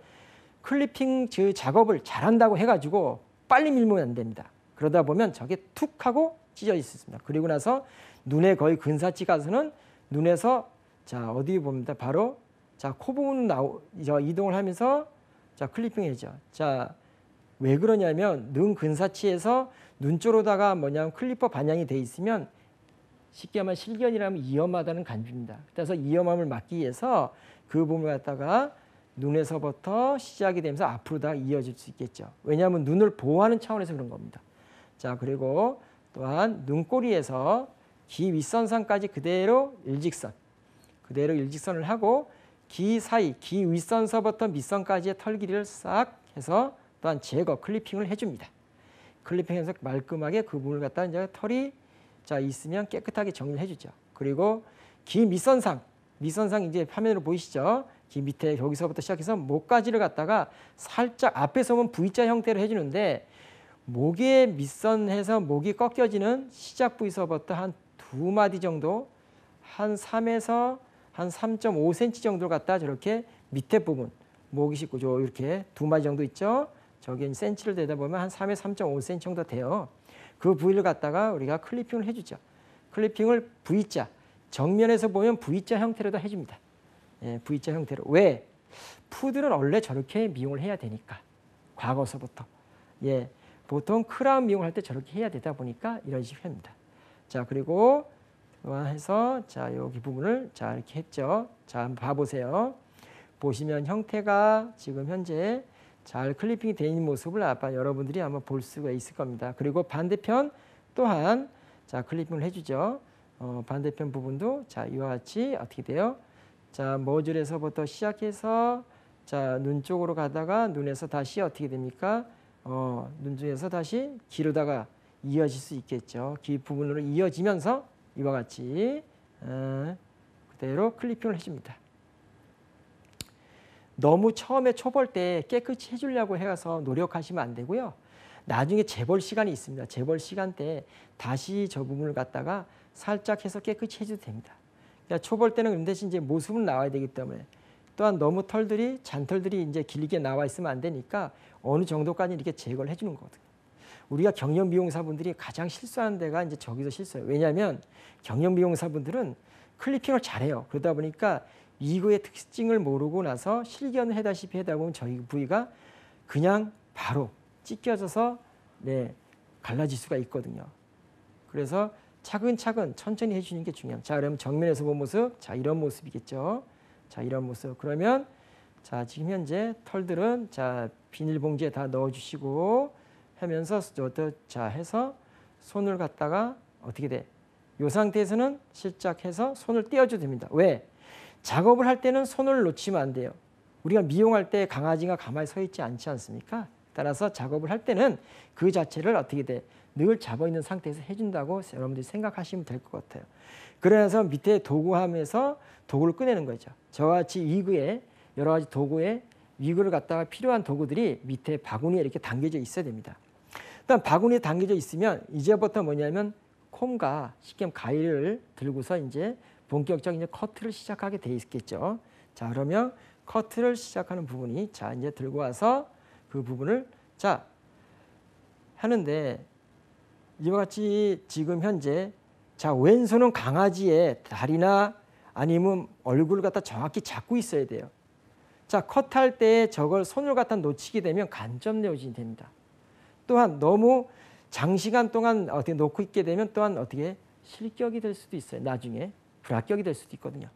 클리핑 그 작업을 잘한다고 해가지고 빨리 밀면 안 됩니다. 그러다 보면 저게 툭 하고 찢어 있습니다. 그리고 나서 눈에 거의 근사치 가서는 눈에서 자, 어디 봅니다. 바로 자, 코 부분 이동을 하면서 자, 클리핑 해죠. 자, 왜 그러냐면 눈 근사치에서 눈 쪽으로다가 뭐냐면 클리퍼 반영이 돼 있으면 쉽게 말하면 실견이라면 위험하다는 간주입니다. 그래서 위험함을 막기 위해서 그 부분을 갖다가 눈에서부터 시작이 되면서 앞으로 다 이어질 수 있겠죠. 왜냐하면 눈을 보호하는 차원에서 그런 겁니다. 자, 그리고 또한 눈꼬리에서 귀 윗선상까지 그대로 일직선을 하고 귀 사이, 귀 윗선서부터 밑선까지의 털 길이를 싹 해서 또한 제거, 클리핑을 해줍니다. 클리핑해서 말끔하게 그 부분을 갖다 이제 털이 자 있으면 깨끗하게 정리를 해주죠. 그리고 귀 밑선상 이제 화면으로 보이시죠? 귀 밑에 여기서부터 시작해서 목까지를 갖다가 살짝 앞에서 보면 V자 형태로 해주는데 목에 밑선해서 목이 꺾여지는 시작 부위서부터 한 2마디 정도 한 3에서 한 3.5cm 정도 갖다 저렇게 밑에 부분 목이 씻고 저 이렇게 2마디 정도 있죠. 저기 센치를 대다 보면 한 3에서 3.5cm 정도 돼요. 그 부위를 갖다가 우리가 클리핑을 해주죠. 클리핑을 V자 정면에서 보면 V자 형태로도 해줍니다. 예, V자 형태로. 왜? 푸들은 원래 저렇게 미용을 해야 되니까 과거서부터. 예, 보통 크라운 미용을 할 때 저렇게 해야 되다 보니까 이런 식으로 합니다. 자, 그리고 해서 자 여기 부분을 자 이렇게 했죠. 자, 한번 봐보세요. 보시면 형태가 지금 현재 잘 클리핑이 되어 있는 모습을 아마 여러분들이 아마 볼 수가 있을 겁니다. 그리고 반대편 또한 자 클리핑을 해주죠. 반대편 부분도 자 이와 같이 어떻게 돼요? 자, 머줄에서부터 시작해서 자 눈 쪽으로 가다가 눈에서 다시 어떻게 됩니까? 눈 중에서 다시 귀로다가 이어질 수 있겠죠. 귀 부분으로 이어지면서 이와 같이 그대로 클리핑을 해줍니다. 너무 처음에 초벌 때 깨끗이 해주려고 해서 노력하시면 안 되고요. 나중에 재볼 시간이 있습니다. 재볼 시간 때 다시 저 부분을 갖다가 살짝 해서 깨끗이 해줘도 됩니다. 그러니까 초벌 때는 그런 대신 이제 모습은 나와야 되기 때문에 또한 너무 잔털들이 이제 길게 나와 있으면 안 되니까 어느 정도까지 이렇게 제거를 해주는 거거든요. 우리가 경영 미용사분들이 가장 실수하는 데가 이제 저기서 실수예요. 왜냐하면 경영 미용사분들은 클리핑을 잘해요. 그러다 보니까 이거의 특징을 모르고 나서 실견을 해다시피 하다 보면 저희 부위가 그냥 바로 찢겨져서 갈라질 수가 있거든요. 그래서 차근차근 천천히 해주는 게 중요합니다. 자, 그러면 정면에서 본 모습, 자 이런 모습이겠죠. 자, 이런 모습. 그러면 자 지금 현재 털들은 자 비닐봉지에 다 넣어주시고 하면서 자 해서 손을 갖다가 어떻게 돼? 이 상태에서는 실작해서 손을 떼어줘도 됩니다. 왜? 작업을 할 때는 손을 놓치면 안 돼요. 우리가 미용할 때 강아지가 가만히 서 있지 않지 않습니까? 따라서 작업을 할 때는 그 자체를 어떻게 돼? 늘 잡아 있는 상태에서 해준다고 여러분들이 생각하시면 될 것 같아요. 그래서 밑에 도구함에서 도구를 꺼내는 거죠. 저와 같이 위그에 여러 가지 도구에 위그를 갖다가 필요한 도구들이 밑에 바구니에 이렇게 담겨져 있어야 됩니다. 일단 바구니에 담겨져 있으면 이제부터 뭐냐면 콤과 쉽게 말하면 가위를 들고서 이제 본격적인 이제 커트를 시작하게 돼 있겠죠. 자, 그러면 커트를 시작하는 부분이 자 이제 들고 와서 그 부분을 자 하는데 이와 같이 지금 현재 자 왼손은 강아지의 다리나 아니면 얼굴을 갖다 정확히 잡고 있어야 돼요. 자 컷할 때 저걸 손을 갖다 놓치게 되면 간접 내오진이 됩니다. 또한 너무 장시간 동안 어떻게 놓고 있게 되면 또한 어떻게 실격이 될 수도 있어요. 나중에 불합격이 될 수도 있거든요.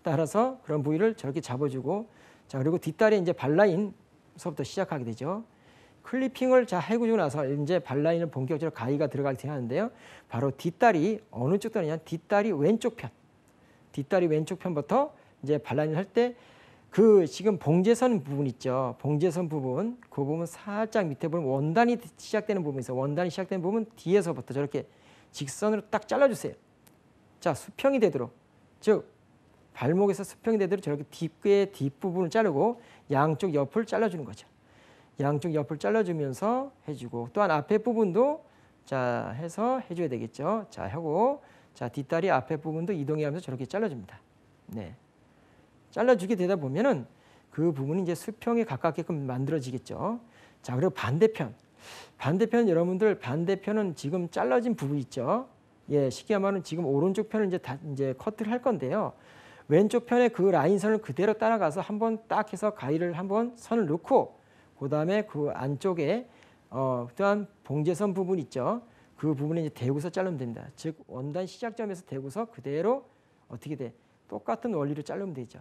따라서 그런 부위를 저렇게 잡아주고 자 그리고 뒷다리에 이제 발라인서부터 시작하게 되죠. 클리핑을 자 해주고 나서 이제 발라인을 본격적으로 가위가 들어가게 하는데요. 바로 뒷다리 어느 쪽 다리냐? 뒷다리 왼쪽 편. 뒷다리 왼쪽 편부터 이제 발라인을 할 때 그 지금 봉제선 부분 있죠. 봉제선 부분 그 부분 살짝 밑에 보면 원단이 시작되는 부분이 있어요. 원단이 시작되는 부분 뒤에서부터 저렇게 직선으로 딱 잘라주세요. 자 수평이 되도록 즉 발목에서 수평이 되도록 저렇게 뒷괴의 뒷부분을 자르고 양쪽 옆을 잘라주는 거죠. 양쪽 옆을 잘라주면서 해주고 또한 앞에 부분도 자 해서 해줘야 되겠죠. 자 하고 자 뒷다리 앞에 부분도 이동해가면서 저렇게 잘라줍니다. 네, 잘라주게 되다 보면은 그 부분이 이제 수평에 가깝게끔 만들어지겠죠. 자 그리고 반대편 여러분들 반대편은 지금 잘라진 부분 있죠. 예, 쉽게 말하면 지금 오른쪽 편을 이제 커트를 할 건데요. 왼쪽 편에 그 라인선을 그대로 따라가서 한번 딱 해서 가위를 한번 선을 넣고 그 다음에 그 안쪽에 또한 봉제선 부분 있죠. 그 부분에 이제 대고서 자르면 됩니다. 즉 원단 시작점에서 대고서 그대로 어떻게 돼? 똑같은 원리로 자르면 되죠.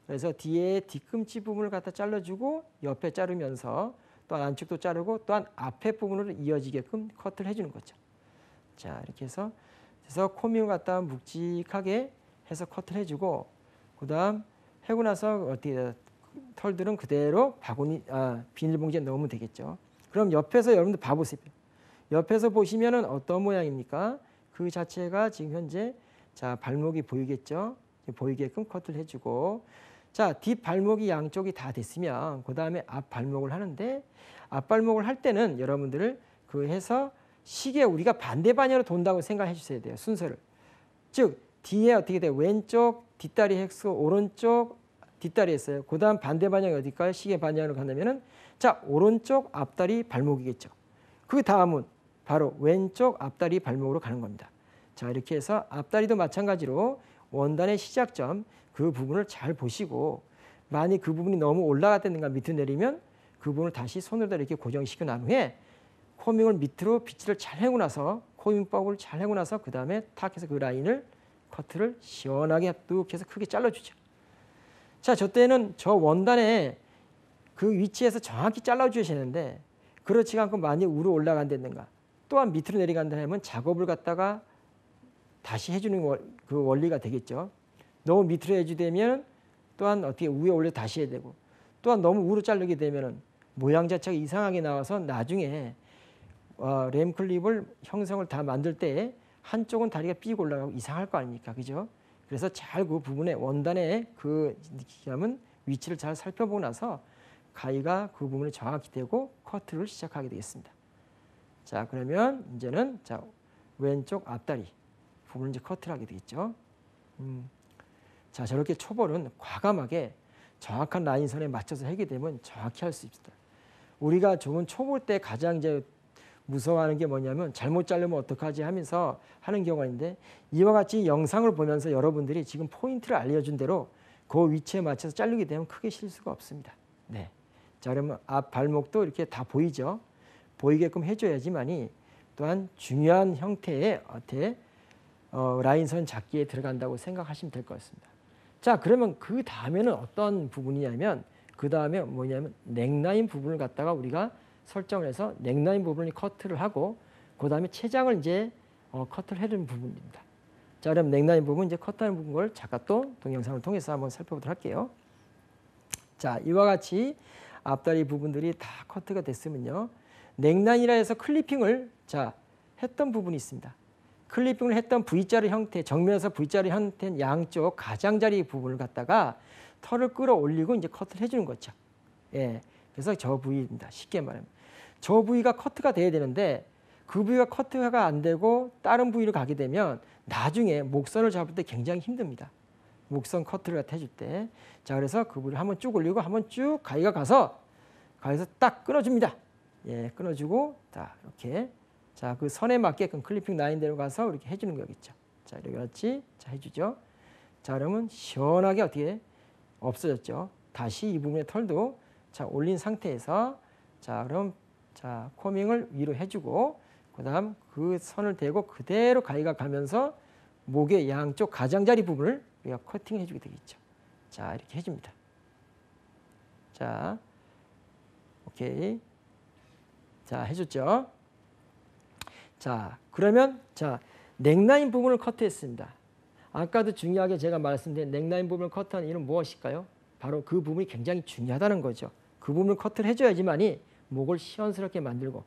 그래서 뒤에 뒤꿈치 부분을 갖다 잘라주고 옆에 자르면서 또한 안쪽도 자르고 또한 앞에 부분으로 이어지게끔 커트를 해주는 거죠. 자 이렇게 해서 코밍을 갖다 묵직하게 해서 커트를 해주고 그다음 하고 나서 어떻게 털들은 그대로 바구니 비닐봉지에 넣으면 되겠죠. 그럼 옆에서 여러분들 봐보세요. 옆에서 보시면은 어떤 모양입니까? 그 자체가 지금 현재 자 발목이 보이겠죠. 보이게끔 커트를 해주고 자 뒷발목이 양쪽이 다 됐으면 그 다음에 앞발목을 하는데 앞발목을 할 때는 여러분들을 그 해서 시계 우리가 반대 방향으로 돈다고 생각해 주셔야 돼요. 순서를. 즉 뒤에 어떻게 돼? 왼쪽 뒷다리 했고 오른쪽 뒷다리 했어요. 그 다음 반대 방향이 어딜까요? 시계 방향으로 간다면은 자 오른쪽 앞다리 발목이겠죠. 그 다음은 바로 왼쪽 앞다리 발목으로 가는 겁니다. 자 이렇게 해서 앞다리도 마찬가지로 원단의 시작점 그 부분을 잘 보시고 만약 그 부분이 너무 올라갔다든가 밑으로 내리면 그 부분을 다시 손으로 이렇게 고정시켜 난 후에 코밍을 밑으로 빗질을 잘 해고 나서 코밍법을 잘 해고 나서 그 다음에 탁 해서 그 라인을 커트를 시원하게 뚝 해서 크게 잘라주죠. 자, 저 때는 저 원단에 그 위치에서 정확히 잘라주시는데 그렇지 않고 많이 위로 올라간다든가 또한 밑으로 내려간다 하면 작업을 갖다가 다시 해주는 그 원리가 되겠죠. 너무 밑으로 해주되면 또한 어떻게 위에 올려 다시 해야 되고 또한 너무 위로 자르게 되면 모양 자체가 이상하게 나와서 나중에 램클립을 형성을 다 만들 때 한쪽은 다리가 삐고 올라가고 이상할 거 아닙니까? 그죠? 그래서 잘 그 부분에 원단의 그 위치를 잘 살펴보고 나서 가위가 그 부분에 정확히 대고 커트를 시작하게 되겠습니다. 자, 그러면 이제는 자 왼쪽 앞다리 부분을 이제 커트를 하게 되겠죠. 자, 저렇게 초벌은 과감하게 정확한 라인선에 맞춰서 하게 되면 정확히 할 수 있습니다. 우리가 좋은 초볼 때 가장 이제 무서워하는 게 뭐냐면 잘못 자르면 어떡하지 하면서 하는 경우가 있는데 이와 같이 영상을 보면서 여러분들이 지금 포인트를 알려준 대로 그 위치에 맞춰서 자르게 되면 크게 실수가 없습니다. 네. 자, 그러면 앞 발목도 이렇게 다 보이죠. 보이게끔 해줘야지만이 또한 중요한 형태의 라인선 잡기에 들어간다고 생각하시면 될 것 같습니다. 자, 그러면 그 다음에는 어떤 부분이냐면 그 다음에 뭐냐면 넥라인 부분을 갖다가 우리가 설정을 해서 넥라인 부분을 커트를 하고 그 다음에 체장을 이제 커트를 해주는 부분입니다. 자, 그럼 넥라인 부분 이제 커트하는 부분을 잠깐 또 동영상을 통해서 한번 살펴보도록 할게요. 자, 이와 같이 앞다리 부분들이 다 커트가 됐으면요. 넥라인이라 해서 클리핑을 자 했던 부분이 있습니다. 클리핑을 했던 V자리 형태, 정면에서 V자리 형태인 양쪽 가장자리 부분을 갖다가 털을 끌어올리고 이제 커트를 해주는 거죠. 예, 그래서 저 부위입니다. 쉽게 말하면 저 부위가 커트가 돼야 되는데 그 부위가 커트가 안 되고 다른 부위로 가게 되면 나중에 목선을 잡을 때 굉장히 힘듭니다. 목선 커트를 해줄 때. 자, 그래서 그 부위를 한번 쭉 올리고 한번 쭉 가위가 가서 딱 끊어줍니다. 예, 끊어주고 자 이렇게 자 그 선에 맞게끔 클리핑 라인대로 가서 이렇게 해주는 거겠죠. 자, 이렇게 같이 자 해주죠. 자, 그러면 시원하게 어떻게 없어졌죠. 다시 이 부분의 털도 자 올린 상태에서 자 그럼 자 코밍을 위로 해주고 그다음 그 선을 대고 그대로 가위가 가면서 목의 양쪽 가장자리 부분을 우리가 커팅을 해주게 되겠죠. 자, 이렇게 해줍니다. 자, 오케이. 자, 해줬죠. 자, 그러면 자 넥라인 부분을 커트했습니다. 아까도 중요하게 제가 말씀드린 넥라인 부분을 커트하는 이유는 무엇일까요? 바로 그 부분이 굉장히 중요하다는 거죠. 그 부분을 커트를 해줘야지만이 목을 시원스럽게 만들고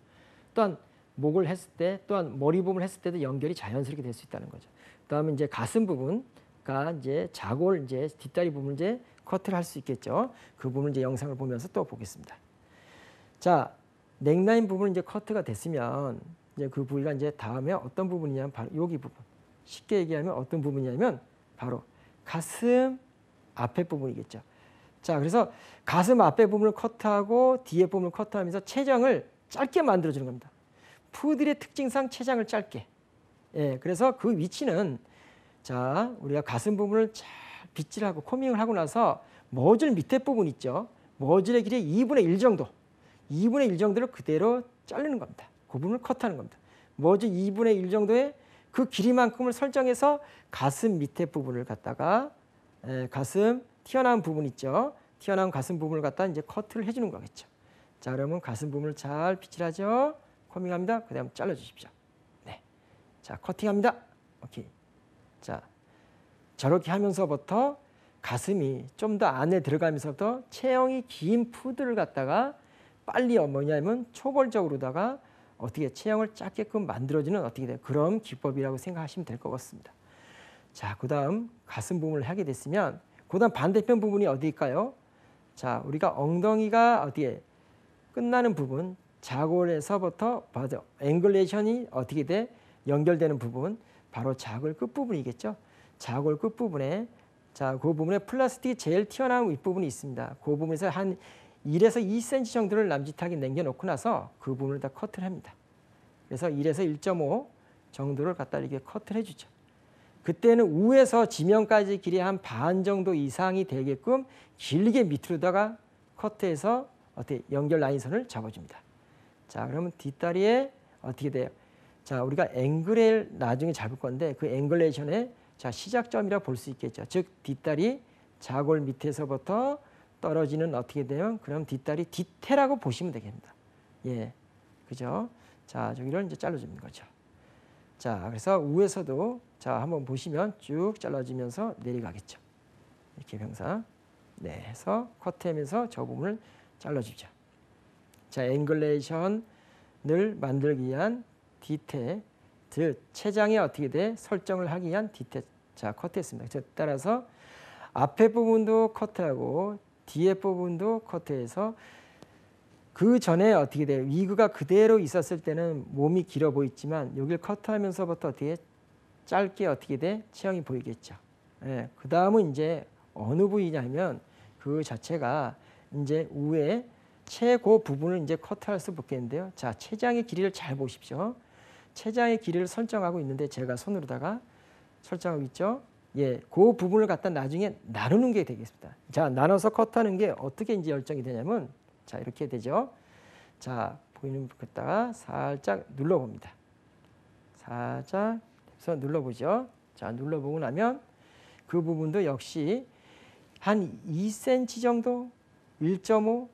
또한 목을 했을 때 또한 머리 부분을 했을 때도 연결이 자연스럽게 될 수 있다는 거죠. 그다음에 이제 가슴 부분가 이제 자골 이제 뒷다리 부분 이제 커트를 할 수 있겠죠. 그 부분 이제 영상을 보면서 또 보겠습니다. 자, 넥라인 부분 이제 커트가 됐으면 이제 그 부위가 이제 다음에 어떤 부분이냐면 바로 여기 부분. 쉽게 얘기하면 어떤 부분이냐면 바로 가슴 앞에 부분이겠죠. 자, 그래서 가슴 앞에 부분을 커트하고 뒤에 부분을 커트하면서 체장을 짧게 만들어주는 겁니다. 푸들의 특징상 체장을 짧게. 예, 그래서 그 위치는 자 우리가 가슴 부분을 잘 빗질하고 코밍을 하고 나서 머즐 밑에 부분 있죠. 머즐의 길이 2분의 1 정도. 2분의 1 정도를 그대로 자르는 겁니다. 그 부분을 커트하는 겁니다. 머즐 2분의 1 정도의 그 길이만큼을 설정해서 가슴 밑에 부분을 갖다가 가슴 튀어나온 부분 있죠. 튀어나온 가슴 부분을 갖다 이제 커트를 해주는 거겠죠. 자, 그러면 가슴 부분을 잘 빗질하죠. 코밍합니다. 그 다음 잘라주십시오. 네. 자, 커팅합니다. 오케이. 자, 저렇게 하면서부터 가슴이 좀 더 안에 들어가면서부터 체형이 긴 푸드를 갖다가 빨리 뭐냐면 초벌적으로다가 어떻게 체형을 작게끔 만들어주는 어떻게 돼요? 그런 기법이라고 생각하시면 될 것 같습니다. 자, 그 다음 가슴 부분을 하게 됐으면 그 다음 반대편 부분이 어디일까요? 자, 우리가 엉덩이가 어디에 끝나는 부분 자골에서부터 바로 앵글레이션이 어떻게 돼? 연결되는 부분 바로 자골 끝부분이겠죠. 자골 끝부분에 자, 그 부분에 플라스틱이 제일 튀어나온 윗부분이 있습니다. 그 부분에서 한 1에서 2cm 정도를 남짓하게 남겨놓고 나서 그 부분을 다 커트를 합니다. 그래서 1에서 1.5 정도를 갖다 이렇게 커트를 해주죠. 그때는 우에서 지면까지 길이 한 반 정도 이상이 되게끔 길게 밑으로다가 커트해서 어떻게 연결 라인선을 잡아줍니다. 자, 그러면 뒷다리에 어떻게 돼요? 자, 우리가 앵글을 나중에 잡을 건데 그 앵글레이션의 자 시작점이라 볼 수 있겠죠. 즉 뒷다리 자골 밑에서부터 떨어지는 어떻게 되면 그럼 뒷다리 뒤태라고 보시면 되겠습니다. 예, 그죠? 자, 저기를 이제 잘라주는 거죠. 자, 그래서 우에서도 자 한번 보시면 쭉 잘라주면서 내려가겠죠. 이렇게 병사 네 해서 커트하면서 저 부분을 잘라주죠. 자, 앵글레이션을 만들기 위한 뒤태, 즉 체장에 어떻게 돼 설정을 하기 위한 뒤태 자 커트했습니다. 그래서 따라서 앞에 부분도 커트하고 뒤에 부분도 커트해서 그 전에 어떻게 돼요? 위그가 그대로 있었을 때는 몸이 길어 보이지만 여기를 커트하면서부터 어떻게 짧게 어떻게 돼? 체형이 보이겠죠. 예, 그 다음은 이제 어느 부위냐면 그 자체가 이제 우에 최고 부분을 이제 커트할 수 있겠는데요. 자, 체장의 길이를 잘 보십시오. 체장의 길이를 설정하고 있는데 제가 손으로다가 설정하고 있죠. 예, 그 부분을 갖다 나중에 나누는 게 되겠습니다. 자, 나눠서 커트하는 게 어떻게 이제 열정이 되냐면 자, 이렇게 되죠. 자, 보이는 부 갖다가 살짝 눌러봅니다. 살짝 해서 눌러보죠. 자, 눌러보고 나면 그 부분도 역시 한 2cm 정도, 1.5,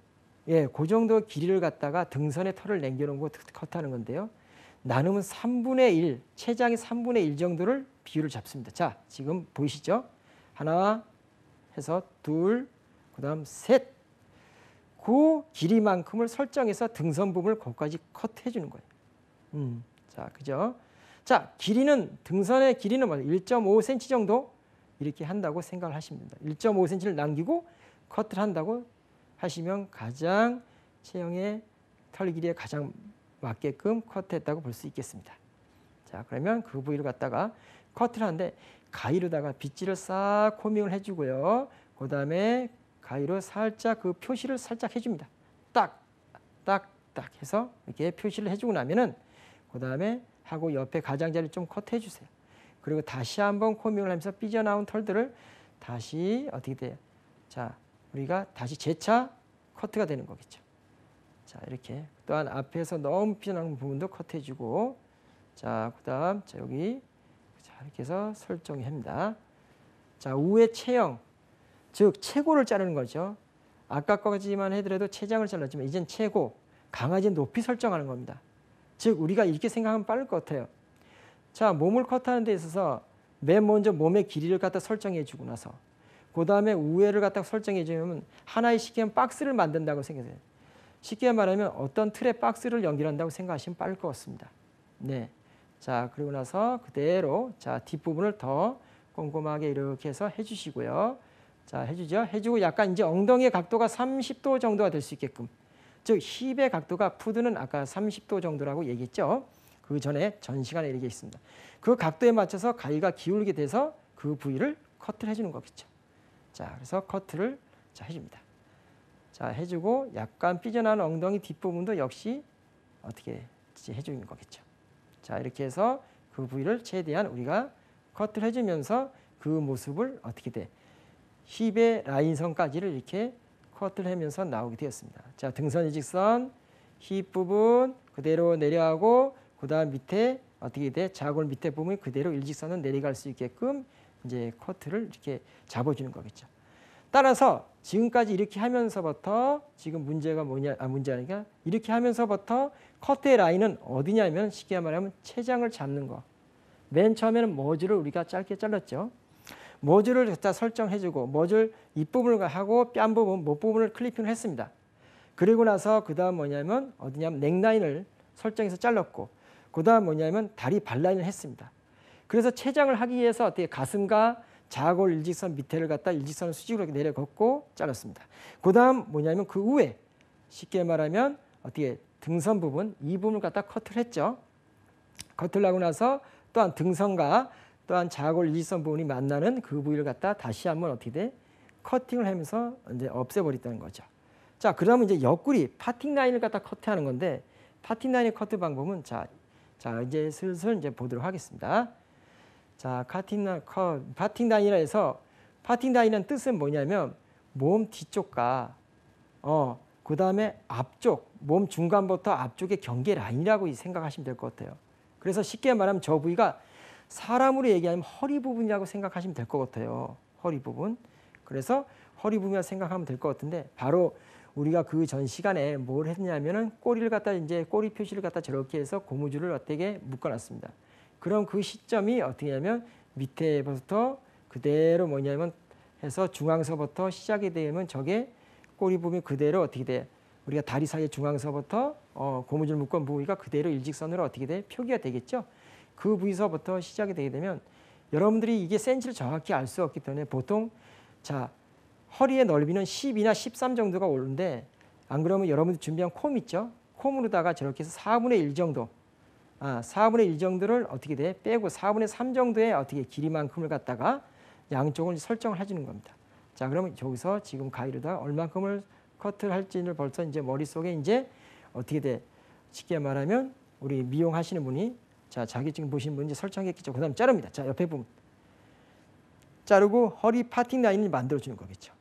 예, 그 정도 길이를 갖다가 등선에 털을 남겨놓은 거 커트하는 건데요. 나누면 3분의 1, 체장의 3분의 1 정도를 비율을 잡습니다. 자, 지금 보이시죠? 하나 해서 둘, 그 다음 셋, 그 길이만큼을 설정해서 등선 부분을 거기까지 컷해 주는 거예요. 자, 그죠? 자, 길이는 등선의 길이는 1.5cm 정도 이렇게 한다고 생각을 하시면 됩니다. 1.5cm를 남기고 커트를 한다고 하시면 가장 체형의 털 길이에 가장 맞게끔 커트했다고 볼 수 있겠습니다. 자, 그러면 그 부위를 갖다가 커트를 하는데 가위로다가 빗질을 싹 코밍을 해주고요. 그 다음에 가위로 살짝 그 표시를 살짝 해줍니다. 딱, 딱, 딱 해서 이렇게 표시를 해주고 나면은 그 다음에 하고 옆에 가장자리를 좀 커트해 주세요. 그리고 다시 한번 코밍을 하면서 삐져나온 털들을 다시 어떻게 돼요? 자, 우리가 다시 재차 커트가 되는 거겠죠. 자, 이렇게 또한 앞에서 너무 삐져나온 부분도 커트해 주고, 자, 그다음 자, 여기 자, 이렇게 해서 설정이 합니다. 자, 우의 체형, 즉 최고를 자르는 거죠. 아까까지만 해더라도 체장을 잘랐지만 이젠 최고, 강아지 높이 설정하는 겁니다. 즉 우리가 이렇게 생각하면 빠를 것 같아요. 자, 몸을 컷하는 데 있어서 맨 먼저 몸의 길이를 갖다 설정해 주고 나서 그 다음에 우회를 갖다 설정해 주면 하나의 쉽게 박스를 만든다고 생각해요. 쉽게 말하면 어떤 틀에 박스를 연결한다고 생각하시면 빠를 것 같습니다. 네. 자, 그리고 나서 그대로 자, 뒷부분을 더 꼼꼼하게 이렇게 해서 해주시고요. 자, 해주죠. 해주고 약간 이제 엉덩이의 각도가 30도 정도가 될 수 있게끔, 즉 힙의 각도가 푸드는 아까 30도 정도라고 얘기했죠. 그 전에 전 시간에 얘기했습니다. 그 각도에 맞춰서 가위가 기울게 돼서 그 부위를 커트를 해주는 거겠죠. 자, 그래서 커트를 자, 해줍니다. 자, 해주고 약간 삐져나온 엉덩이 뒷부분도 역시 어떻게 해주는 거겠죠. 자, 이렇게 해서 그 부위를 최대한 우리가 커트를 해주면서 그 모습을 어떻게 돼? 힙의 라인선까지를 이렇게 커트를 하면서 나오게 되었습니다. 자, 등선 일직선, 힙 부분 그대로 내려가고 그 다음 밑에 어떻게 돼? 자골 밑에 부분이 그대로 일직선은 내려갈 수 있게끔 이제 커트를 이렇게 잡아주는 거겠죠. 따라서 지금까지 이렇게 하면서부터 지금 문제가 뭐냐? 문제 아니라 이렇게 하면서부터 커트의 라인은 어디냐면 쉽게 말하면 체장을 잡는 거. 맨 처음에는 머즈를 우리가 짧게 잘랐죠. 머즈를 갖다 설정해주고 머즈 윗부분을 하고 뺨 부분, 목 부분을 클리핑을 했습니다. 그리고 나서 그 다음 뭐냐면 어디냐면 넥라인을 설정해서 잘랐고 그 다음 뭐냐면 다리 발라인을 했습니다. 그래서 체장을 하기 위해서 어떻게 가슴과 자골 일직선 밑에를 갖다 일직선을 수직으로 내려 걷고 잘랐습니다. 그 다음 뭐냐면 그 위에 쉽게 말하면 어떻게 등선 부분 이 부분을 갖다 커트를 했죠. 커트를 하고 나서 또한 등선과 또한 자골 일직선 부분이 만나는 그 부위를 갖다 다시 한번 어떻게 돼? 커팅을 하면서 이제 없애버렸다는 거죠. 자, 그러면 이제 옆구리 파팅 라인을 갖다 커트하는 건데 파팅 라인의 커트 방법은 자 이제 슬슬 이제 보도록 하겠습니다. 자, 파팅 라인이라 해서 파팅 라인이라는 뜻은 뭐냐면 몸 뒤쪽과 그 다음에 앞쪽, 몸 중간부터 앞쪽의 경계 라인이라고 생각하시면 될 것 같아요. 그래서 쉽게 말하면 저 부위가 사람으로 얘기하면 허리 부분이라고 생각하시면 될 것 같아요. 허리 부분. 그래서 허리 부분이라고 생각하면 될 것 같은데 바로 우리가 그 전 시간에 뭘 했냐면은 꼬리를 갖다 이제 꼬리 표시를 갖다 저렇게 해서 고무줄을 어떻게 묶어놨습니다. 그럼 그 시점이 어떻게 하면 밑에부터 그대로 뭐냐면 해서 중앙서부터 시작이 되면 저게 꼬리 부분이 그대로 어떻게 돼? 우리가 다리 사이 중앙서부터 고무줄 묶은 부위가 그대로 일직선으로 어떻게 돼? 표기가 되겠죠. 그 부위서부터 시작이 되게 되면 여러분들이 이게 센치를 정확히 알 수 없기 때문에 보통 자 허리의 넓이는 10이나 13 정도가 오는데 안 그러면 여러분들 준비한 콤 있죠? 콤으로다가 저렇게 해서 4분의 1 정도 4분의 1 정도를 어떻게 돼? 빼고 4분의 3 정도의 어떻게 길이만큼을 갖다가 양쪽을 설정을 해주는 겁니다. 자, 그러면 여기서 지금 가위로다 얼만큼을 커트를 할지를 벌써 이제 머릿속에 이제 어떻게 돼? 쉽게 말하면 우리 미용하시는 분이 자, 자기 지금 보시는 분이 설정했겠죠. 그 다음 자릅니다. 자, 옆에 부분. 자르고 허리 파팅 라인을 만들어주는 거겠죠.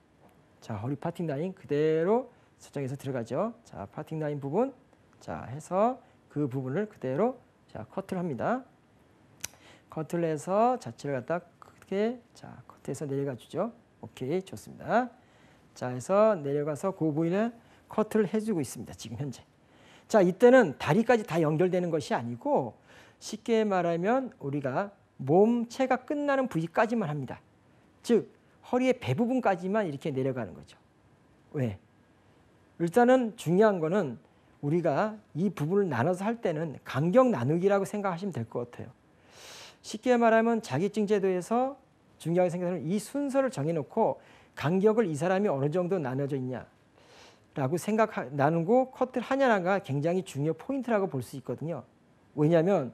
자, 허리 파팅 라인 그대로 설정해서 들어가죠. 자, 파팅 라인 부분. 자, 해서 그 부분을 그대로 자, 커트를 합니다. 커트를 해서 자체를 갖다 크게 자, 커트해서 내려가 주죠. 오케이, 좋습니다. 자, 해서 내려가서 그 부위는 커트를 해주고 있습니다. 지금 현재. 자, 이때는 다리까지 다 연결되는 것이 아니고 쉽게 말하면 우리가 몸체가 끝나는 부위까지만 합니다. 즉 허리의 배 부분까지만 이렇게 내려가는 거죠. 왜? 일단은 중요한 거는 우리가 이 부분을 나눠서 할 때는 간격 나누기라고 생각하시면 될 것 같아요. 쉽게 말하면 자격증 제도에서 중요하게 생각하는 이 순서를 정해놓고 간격을 이 사람이 어느 정도 나눠져 있냐라고 나누고 커트를 하냐가 굉장히 중요 포인트라고 볼 수 있거든요. 왜냐하면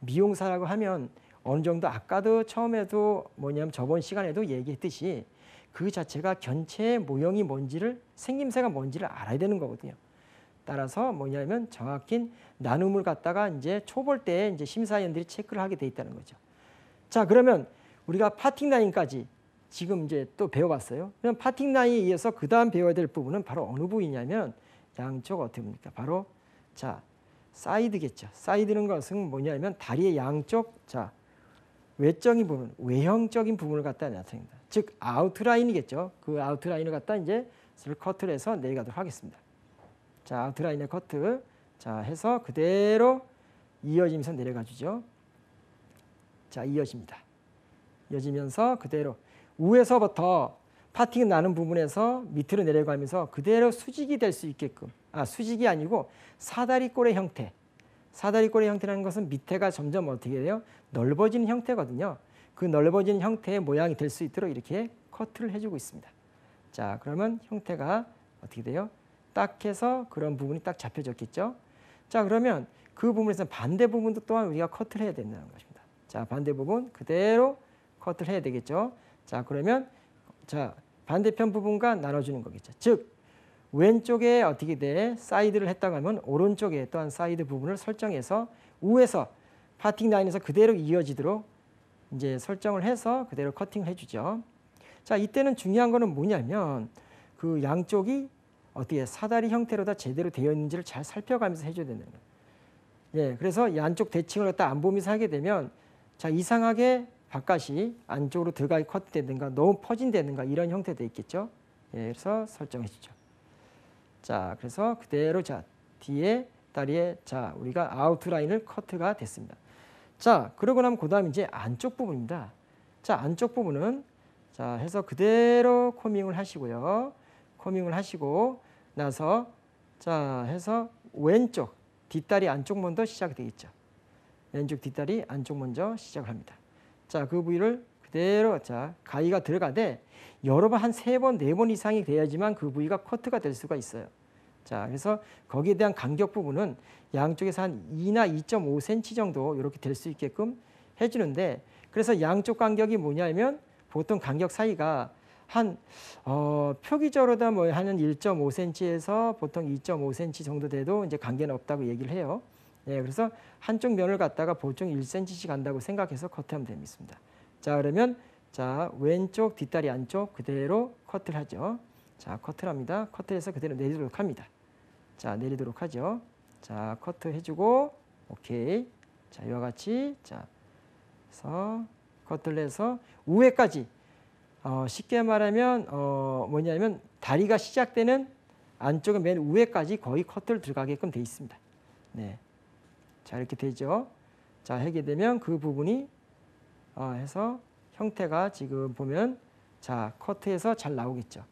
미용사라고 하면 어느 정도 아까도 처음에도 뭐냐면 저번 시간에도 얘기했듯이 그 자체가 견체의 모형이 뭔지를 생김새가 뭔지를 알아야 되는 거거든요. 따라서 뭐냐면 정확히 나눔을 갖다가 이제 초볼 때 이제 심사위원들이 체크를 하게 돼 있다는 거죠. 자, 그러면 우리가 파팅 라인까지 지금 이제 또 배워봤어요. 그럼 파팅 라인에 의해서 그 다음 배워야 될 부분은 바로 어느 부분이냐면 양쪽 어떻게 봅니까? 바로 자 사이드겠죠. 사이드는 것은 뭐냐면 다리의 양쪽 자 외적인 부분, 외형적인 부분을 갖다 나타냅니다. 즉 아웃라인이겠죠. 그 아웃라인을 갖다 이제 커트를 해서 내려가도록 하겠습니다. 자, 아웃라인의 커트. 자, 해서 그대로 이어지면서 내려가 주죠. 자, 이어집니다. 이어지면서 그대로 위에서부터 파팅 나는 부분에서 밑으로 내려가면서 그대로 수직이 될 수 있게끔 수직이 아니고 사다리꼴의 형태. 사다리꼴의 형태라는 것은 밑에가 점점 어떻게 돼요? 넓어지는 형태거든요. 그 넓어지는 형태의 모양이 될 수 있도록 이렇게 커트를 해주고 있습니다. 자, 그러면 형태가 어떻게 돼요? 딱 해서 그런 부분이 딱 잡혀졌겠죠. 자, 그러면 그 부분에서 반대 부분도 또한 우리가 커트를 해야 된다는 것입니다. 자, 반대 부분 그대로 커트를 해야 되겠죠. 자, 그러면 자 반대편 부분과 나눠주는 거겠죠. 즉 왼쪽에 어떻게 돼? 사이드를 했다고 하면 오른쪽에 또한 사이드 부분을 설정해서 위에서 파팅 라인에서 그대로 이어지도록 이제 설정을 해서 그대로 커팅을 해주죠. 자, 이때는 중요한 거는 뭐냐면 그 양쪽이 어떻게 사다리 형태로 다 제대로 되어 있는지를 잘 살펴가면서 해줘야 되는 거예요. 예, 그래서 이 안쪽 대칭을 갖다 안 보면서 하게 되면 자 이상하게 바깥이 안쪽으로 들어가게 커트되든가 너무 퍼진다든가 이런 형태도 있겠죠. 예, 그래서 설정해 주죠. 자, 그래서 그대로 자 뒤에 다리에 자 우리가 아웃라인을 커트가 됐습니다. 자, 그러고 나면 그다음 이제 안쪽 부분입니다. 자, 안쪽 부분은 자 해서 그대로 코밍을 하시고요. 코밍을 하시고 나서 자 해서 왼쪽 뒷다리 안쪽 먼저 시작되겠죠. 왼쪽 뒷다리 안쪽 먼저 시작을 합니다. 자, 그 부위를 그대로 자 가위가 들어가되 여러 번 한 3번, 4번 이상이 돼야지만 그 부위가 커트가 될 수가 있어요. 자, 그래서 거기에 대한 간격 부분은 양쪽에서 한 2나 2.5cm 정도 이렇게 될 수 있게끔 해주는데 그래서 양쪽 간격이 뭐냐면 보통 간격 사이가 한 표기적으로다 뭐 하는 1.5cm에서 보통 2.5cm 정도 돼도 이제 관계는 없다고 얘기를 해요. 예, 그래서 한쪽 면을 갖다가 보통 1cm씩 간다고 생각해서 커트하면 됩니다. 자, 그러면 자 왼쪽 뒷다리 안쪽 그대로 커트를 하죠. 자, 커트를 합니다. 커트해서 그대로 내리도록 합니다. 자, 내리도록 하죠. 자, 커트 해주고 오케이. 자, 이와 같이 자, 그래서 커트를 해서 우회까지 쉽게 말하면 뭐냐면 다리가 시작되는 안쪽은 맨 위에까지 거의 커트를 들어가게끔 돼 있습니다. 네, 자 이렇게 되죠. 자, 하게 되면 그 부분이 해서 형태가 지금 보면 자 커트해서 잘 나오겠죠.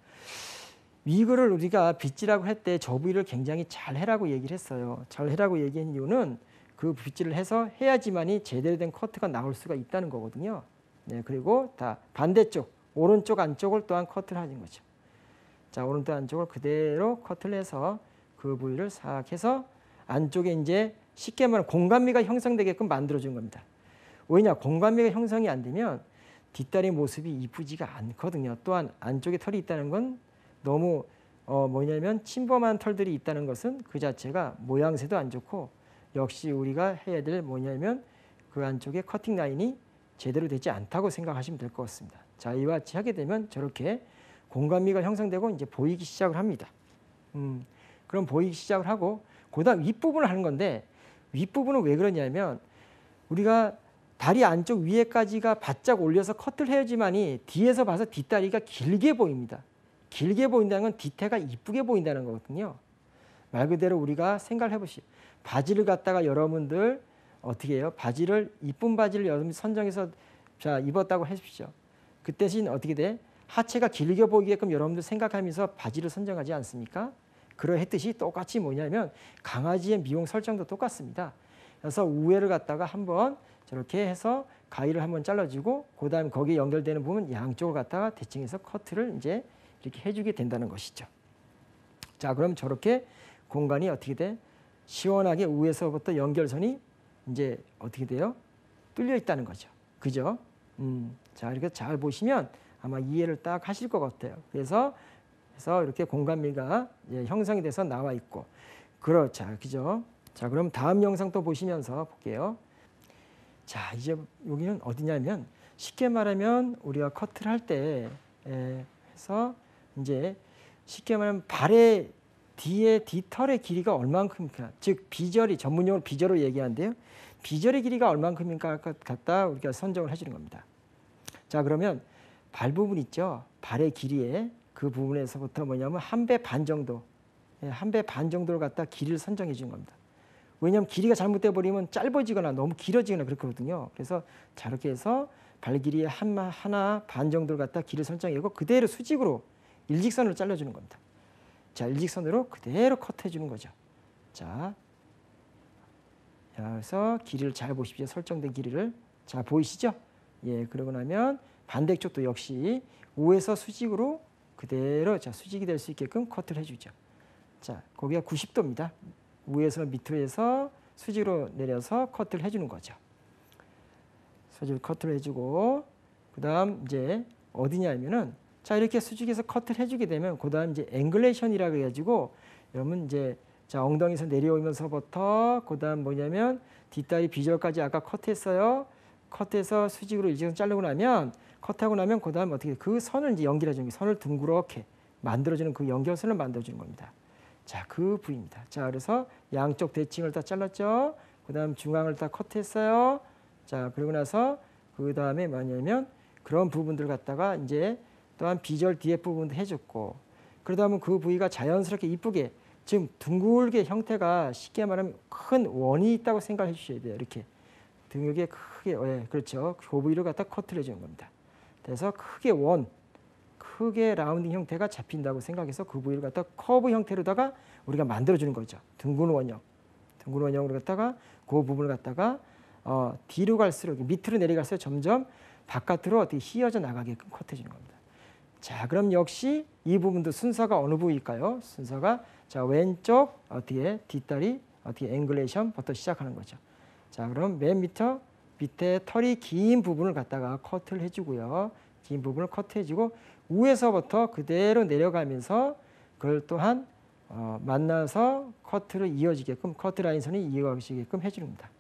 이거를 우리가 빗질하고 할 때 저 부위를 굉장히 잘 해라고 얘기를 했어요. 잘 해라고 얘기한 이유는 그 빗질을 해서 해야지만이 제대로 된 커트가 나올 수가 있다는 거거든요. 네, 그리고 다 반대쪽 오른쪽 안쪽을 또한 커트를 하는 거죠. 자, 오른쪽 안쪽을 그대로 커트를 해서 그 부위를 싹 해서 안쪽에 이제 쉽게 말하면 공간미가 형성되게끔 만들어준 겁니다. 왜냐? 공간미가 형성이 안 되면 뒷다리 모습이 이쁘지가 않거든요. 또한 안쪽에 털이 있다는 건 너무 뭐냐면 침범한 털들이 있다는 것은 그 자체가 모양새도 안 좋고 역시 우리가 해야 될 뭐냐면 그 안쪽에 커팅 라인이 제대로 되지 않다고 생각하시면 될 것 같습니다. 자, 이와 같이 하게 되면 저렇게 공간미가 형성되고 이제 보이기 시작을 합니다. 그럼 보이기 시작을 하고 그다음 윗부분을 하는 건데 윗부분은 왜 그러냐면 우리가 다리 안쪽 위에까지가 바짝 올려서 커트를 해야지만이 뒤에서 봐서 뒷다리가 길게 보입니다. 길게 보인다는 건 뒤태가 이쁘게 보인다는 거거든요. 말 그대로 우리가 생각을 해보시죠. 바지를 갖다가 여러분들 어떻게 해요? 바지를 이쁜 바지를 여러분 선정해서 자 입었다고 해주십시오. 그 대신 어떻게 돼? 하체가 길게 보이게끔 여러분들 생각하면서 바지를 선정하지 않습니까? 그러했듯이 똑같이 뭐냐면 강아지의 미용 설정도 똑같습니다. 그래서 우회를 갖다가 한번 저렇게 해서 가위를 한번 잘라주고 그다음에 거기에 연결되는 부분 양쪽을 갖다가 대칭해서 커트를 이제 이렇게 해주게 된다는 것이죠. 자, 그럼 저렇게 공간이 어떻게 돼? 시원하게 우에서부터 연결선이 이제 어떻게 돼요? 뚫려 있다는 거죠. 그죠? 자, 이렇게 잘 보시면 아마 이해를 딱 하실 것 같아요. 그래서 이렇게 공간미가 형성이 돼서 나와 있고. 그렇죠. 그죠? 자, 그럼 다음 영상 또 보시면서 볼게요. 자, 이제 여기는 어디냐면 쉽게 말하면 우리가 커트를 할 때 해서 이제 쉽게 말하면 발의 뒤에 뒤털의 길이가 얼만큼입니까? 즉 비절이 전문용어로 비절로 얘기하는데요. 비절의 길이가 얼만큼인가 갖다 우리가 선정을 해주는 겁니다. 자, 그러면 발 부분 있죠. 발의 길이에 그 부분에서부터 뭐냐면 1배 반 정도, 1배 반 정도를 갖다 길이를 선정해 주는 겁니다. 왜냐하면 길이가 잘못돼 버리면 짧아지거나 너무 길어지거나 그렇거든요. 그래서 저렇게 해서 발 길이의 하나 반 정도를 갖다 길이를 설정하고 그대로 수직으로 일직선으로 잘라주는 겁니다. 자, 일직선으로 그대로 커트해 주는 거죠. 자, 그래서 길이를 잘 보십시오. 설정된 길이를. 자, 보이시죠? 예, 그러고 나면 반대쪽도 역시 우에서 수직으로 그대로 자 수직이 될 수 있게끔 커트를 해주죠. 자, 거기가 90도입니다. 위에서 밑으로 해서 수직으로 내려서 커트를 해주는 거죠. 수직으로 커트를 해주고 그다음 이제 어디냐면은 자 이렇게 수직에서 커트를 해주게 되면 그다음 이제 앵글레이션이라고 해가지고 여러분 이제 자 엉덩이에서 내려오면서부터 그다음 뭐냐면 뒷다리 비절까지 아까 커트했어요. 커트해서 수직으로 일직선 자르고 나면 커트하고 나면 그다음 어떻게 그 선을 이제 연결해 주는 게 선을 둥그렇게 만들어주는 그 연결선을 만들어주는 겁니다. 자, 그 부위입니다. 자, 그래서 양쪽 대칭을 다 잘랐죠. 그다음 중앙을 다 커트했어요. 자, 그러고 나서 그 다음에 뭐냐면 그런 부분들 갖다가 이제 또한 비절 뒤에 부분도 해줬고 그러다 보면 그 부위가 자연스럽게 이쁘게 지금 둥글게 형태가 쉽게 말하면 큰 원이 있다고 생각해 주셔야 돼요. 이렇게 등육에 크게 그렇죠. 그 부위를 갖다 커트를 해주는 겁니다. 그래서 크게 라운딩 형태가 잡힌다고 생각해서 그 부위를 갖다 커브 형태로다가 우리가 만들어주는 거죠. 둥근 원형으로 갖다가 그 부분을 갖다가 뒤로 갈수록 밑으로 내려갈수록 점점 바깥으로 어떻게 휘어져 나가게끔 커트해주는 겁니다. 자, 그럼 역시 이 부분도 순서가 어느 부위일까요? 순서가 자 왼쪽 어떻게 뒷다리 어떻게 앵글레이션부터 시작하는 거죠. 자, 그럼 맨 밑에 털이 긴 부분을 갖다가 커트를 해주고요. 긴 부분을 커트해주고 위에서부터 그대로 내려가면서 그걸 또한 만나서 커트를 이어지게끔 커트 라인선이 이어지게끔 해줍니다.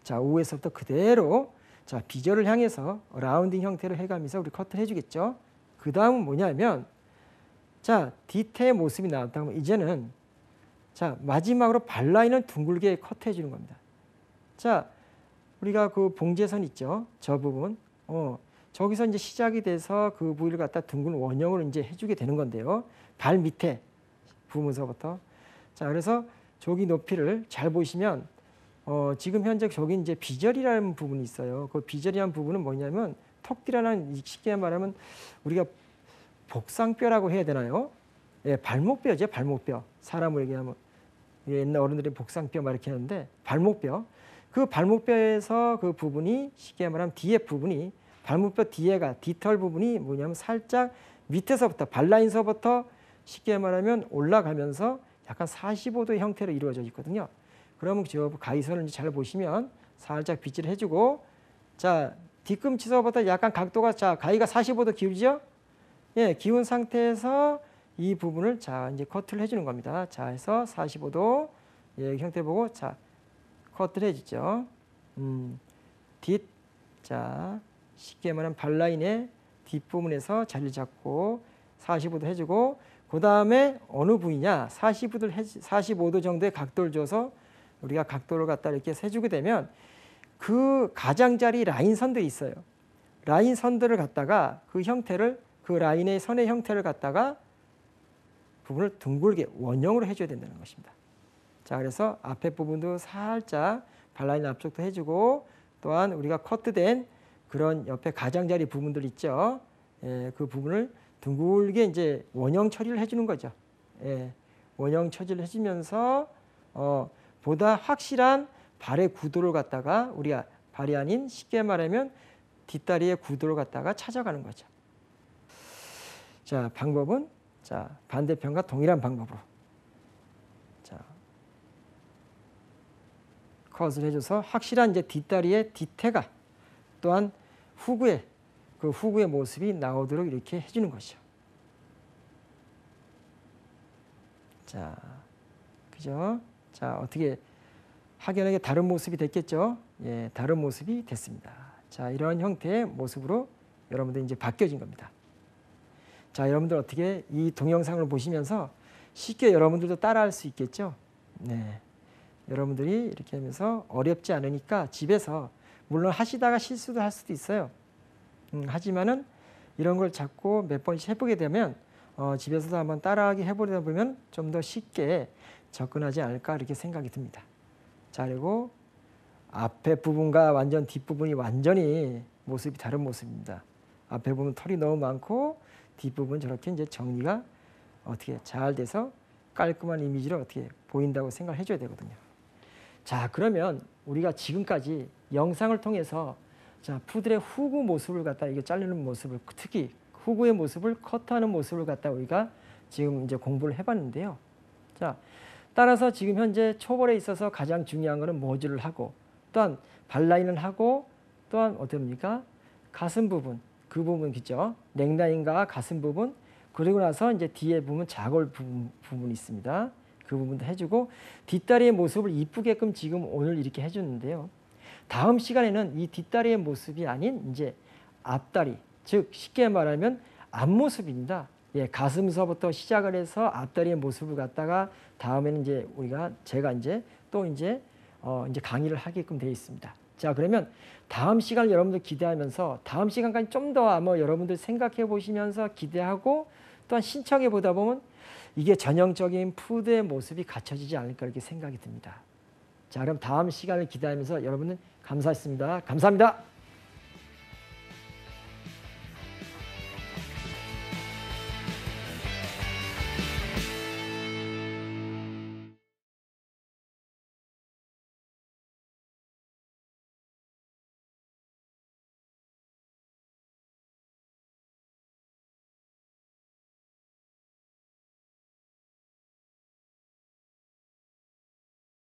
자, 위에서부터 그대로 자 비절을 향해서 라운딩 형태로 해가면서 우리 커트를 해주겠죠. 그 다음은 뭐냐면 자 뒤태의 모습이 나왔다고 하면 이제는 자 마지막으로 발 라인을 둥글게 커트해 주는 겁니다. 자 우리가 그 봉제선 있죠. 저 부분 저기서 이제 시작이 돼서 그 부위를 갖다 둥근 원형으로 이제 해주게 되는 건데요. 발 밑에 부분서부터 자 그래서 저기 높이를 잘 보시면 지금 현재 저기 이제 비절이라는 부분이 있어요. 그 비절이라는 부분은 뭐냐면 턱뒤라는 쉽게 말하면 우리가 복상뼈라고 해야 되나요? 예, 발목뼈죠, 발목뼈. 사람으로 얘기하면 옛날 어른들이 복상뼈 막 이렇게 하는데 발목뼈. 그 발목뼈에서 그 부분이 쉽게 말하면 뒤에 부분이 발목뼈 뒤에가 뒤털 부분이 뭐냐면 살짝 밑에서부터 발라인서부터 쉽게 말하면 올라가면서 약간 45도 형태로 이루어져 있거든요. 그러면 저 가위선을 잘 보시면 살짝 빗질 해주고 자 뒤꿈치서부터 약간 각도가 자 가위가 45도 기울죠? 예, 기운 상태에서 이 부분을 자 이제 커트를 해주는 겁니다. 자 해서 45도 예, 형태 보고 자 커트를 해주죠. 자 쉽게 말하면 발라인의 뒷부분에서 자리를 잡고 45도 해주고 그 다음에 어느 부위냐 45도 정도의 각도를 줘서 우리가 각도를 갖다 이렇게 해주게 되면 그 가장자리 라인선들이 있어요. 라인선들을 갖다가 그 형태를 그 라인의 선의 형태를 갖다가 부분을 둥글게 원형으로 해줘야 된다는 것입니다. 자 그래서 앞에 부분도 살짝 발라인 앞쪽도 해주고 또한 우리가 커트된 그런 옆에 가장자리 부분들 있죠. 예, 그 부분을 둥글게 이제 원형 처리를 해주는 거죠. 예, 원형 처지를 해주면서 보다 확실한 발의 구도를 갖다가 우리가 발이 아닌 쉽게 말하면 뒷다리의 구도를 갖다가 찾아가는 거죠. 자, 방법은 자, 반대편과 동일한 방법으로 자, 컷을 해줘서 확실한 이제 뒷다리의 뒤태가 또한 후구의 그 후구의 모습이 나오도록 이렇게 해주는 것이죠. 자, 그죠? 자, 어떻게 확연하게 다른 모습이 됐겠죠? 예, 다른 모습이 됐습니다. 자, 이런 형태의 모습으로 여러분들 이제 바뀌어진 겁니다. 자, 여러분들 어떻게 이 동영상을 보시면서 쉽게 여러분들도 따라할 수 있겠죠? 네, 여러분들이 이렇게 하면서 어렵지 않으니까 집에서 물론 하시다가 실수도 할 수도 있어요. 하지만은 이런 걸 자꾸 몇 번씩 해보게 되면 집에서도 한번 따라하기 해보다 보면 좀 더 쉽게 접근하지 않을까 이렇게 생각이 듭니다. 자, 그리고 앞에 부분과 완전 뒷부분이 완전히 모습이 다른 모습입니다. 앞에 보면 털이 너무 많고 뒷부분 저렇게 이제 정리가 어떻게 잘 돼서 깔끔한 이미지로 어떻게 보인다고 생각을 해줘야 되거든요. 자, 그러면 우리가 지금까지 영상을 통해서 자, 푸들의 후구 모습을 갖다 이게 자르는 모습을 특히 후구의 모습을 커트하는 모습을 갖다 우리가 지금 이제 공부를 해봤는데요. 자, 따라서 지금 현재 초벌에 있어서 가장 중요한 것은 모주를 하고 또한 발라인을 하고 또한 어떻습니까? 가슴 부분 그 부분 있죠. 넥라인과 가슴 부분 그리고 나서 이제 뒤에 보면 자골 부분이 있습니다. 그 부분도 해주고 뒷다리의 모습을 이쁘게끔 지금 오늘 이렇게 해줬는데요. 다음 시간에는 이 뒷다리의 모습이 아닌 이제 앞다리, 즉 쉽게 말하면 앞모습입니다. 예, 가슴서부터 시작을 해서 앞다리의 모습을 갖다가 다음에는 이제 제가 이제 또 이제 강의를 하게끔 되어 있습니다. 자, 그러면 다음 시간 여러분들 기대하면서 다음 시간까지 좀 더 아마 여러분들 생각해 보시면서 기대하고 또한 신청해 보다 보면 이게 전형적인 푸드의 모습이 갖춰지지 않을까 이렇게 생각이 듭니다. 자, 그럼 다음 시간을 기대하면서 여러분은 감사했습니다. 감사합니다.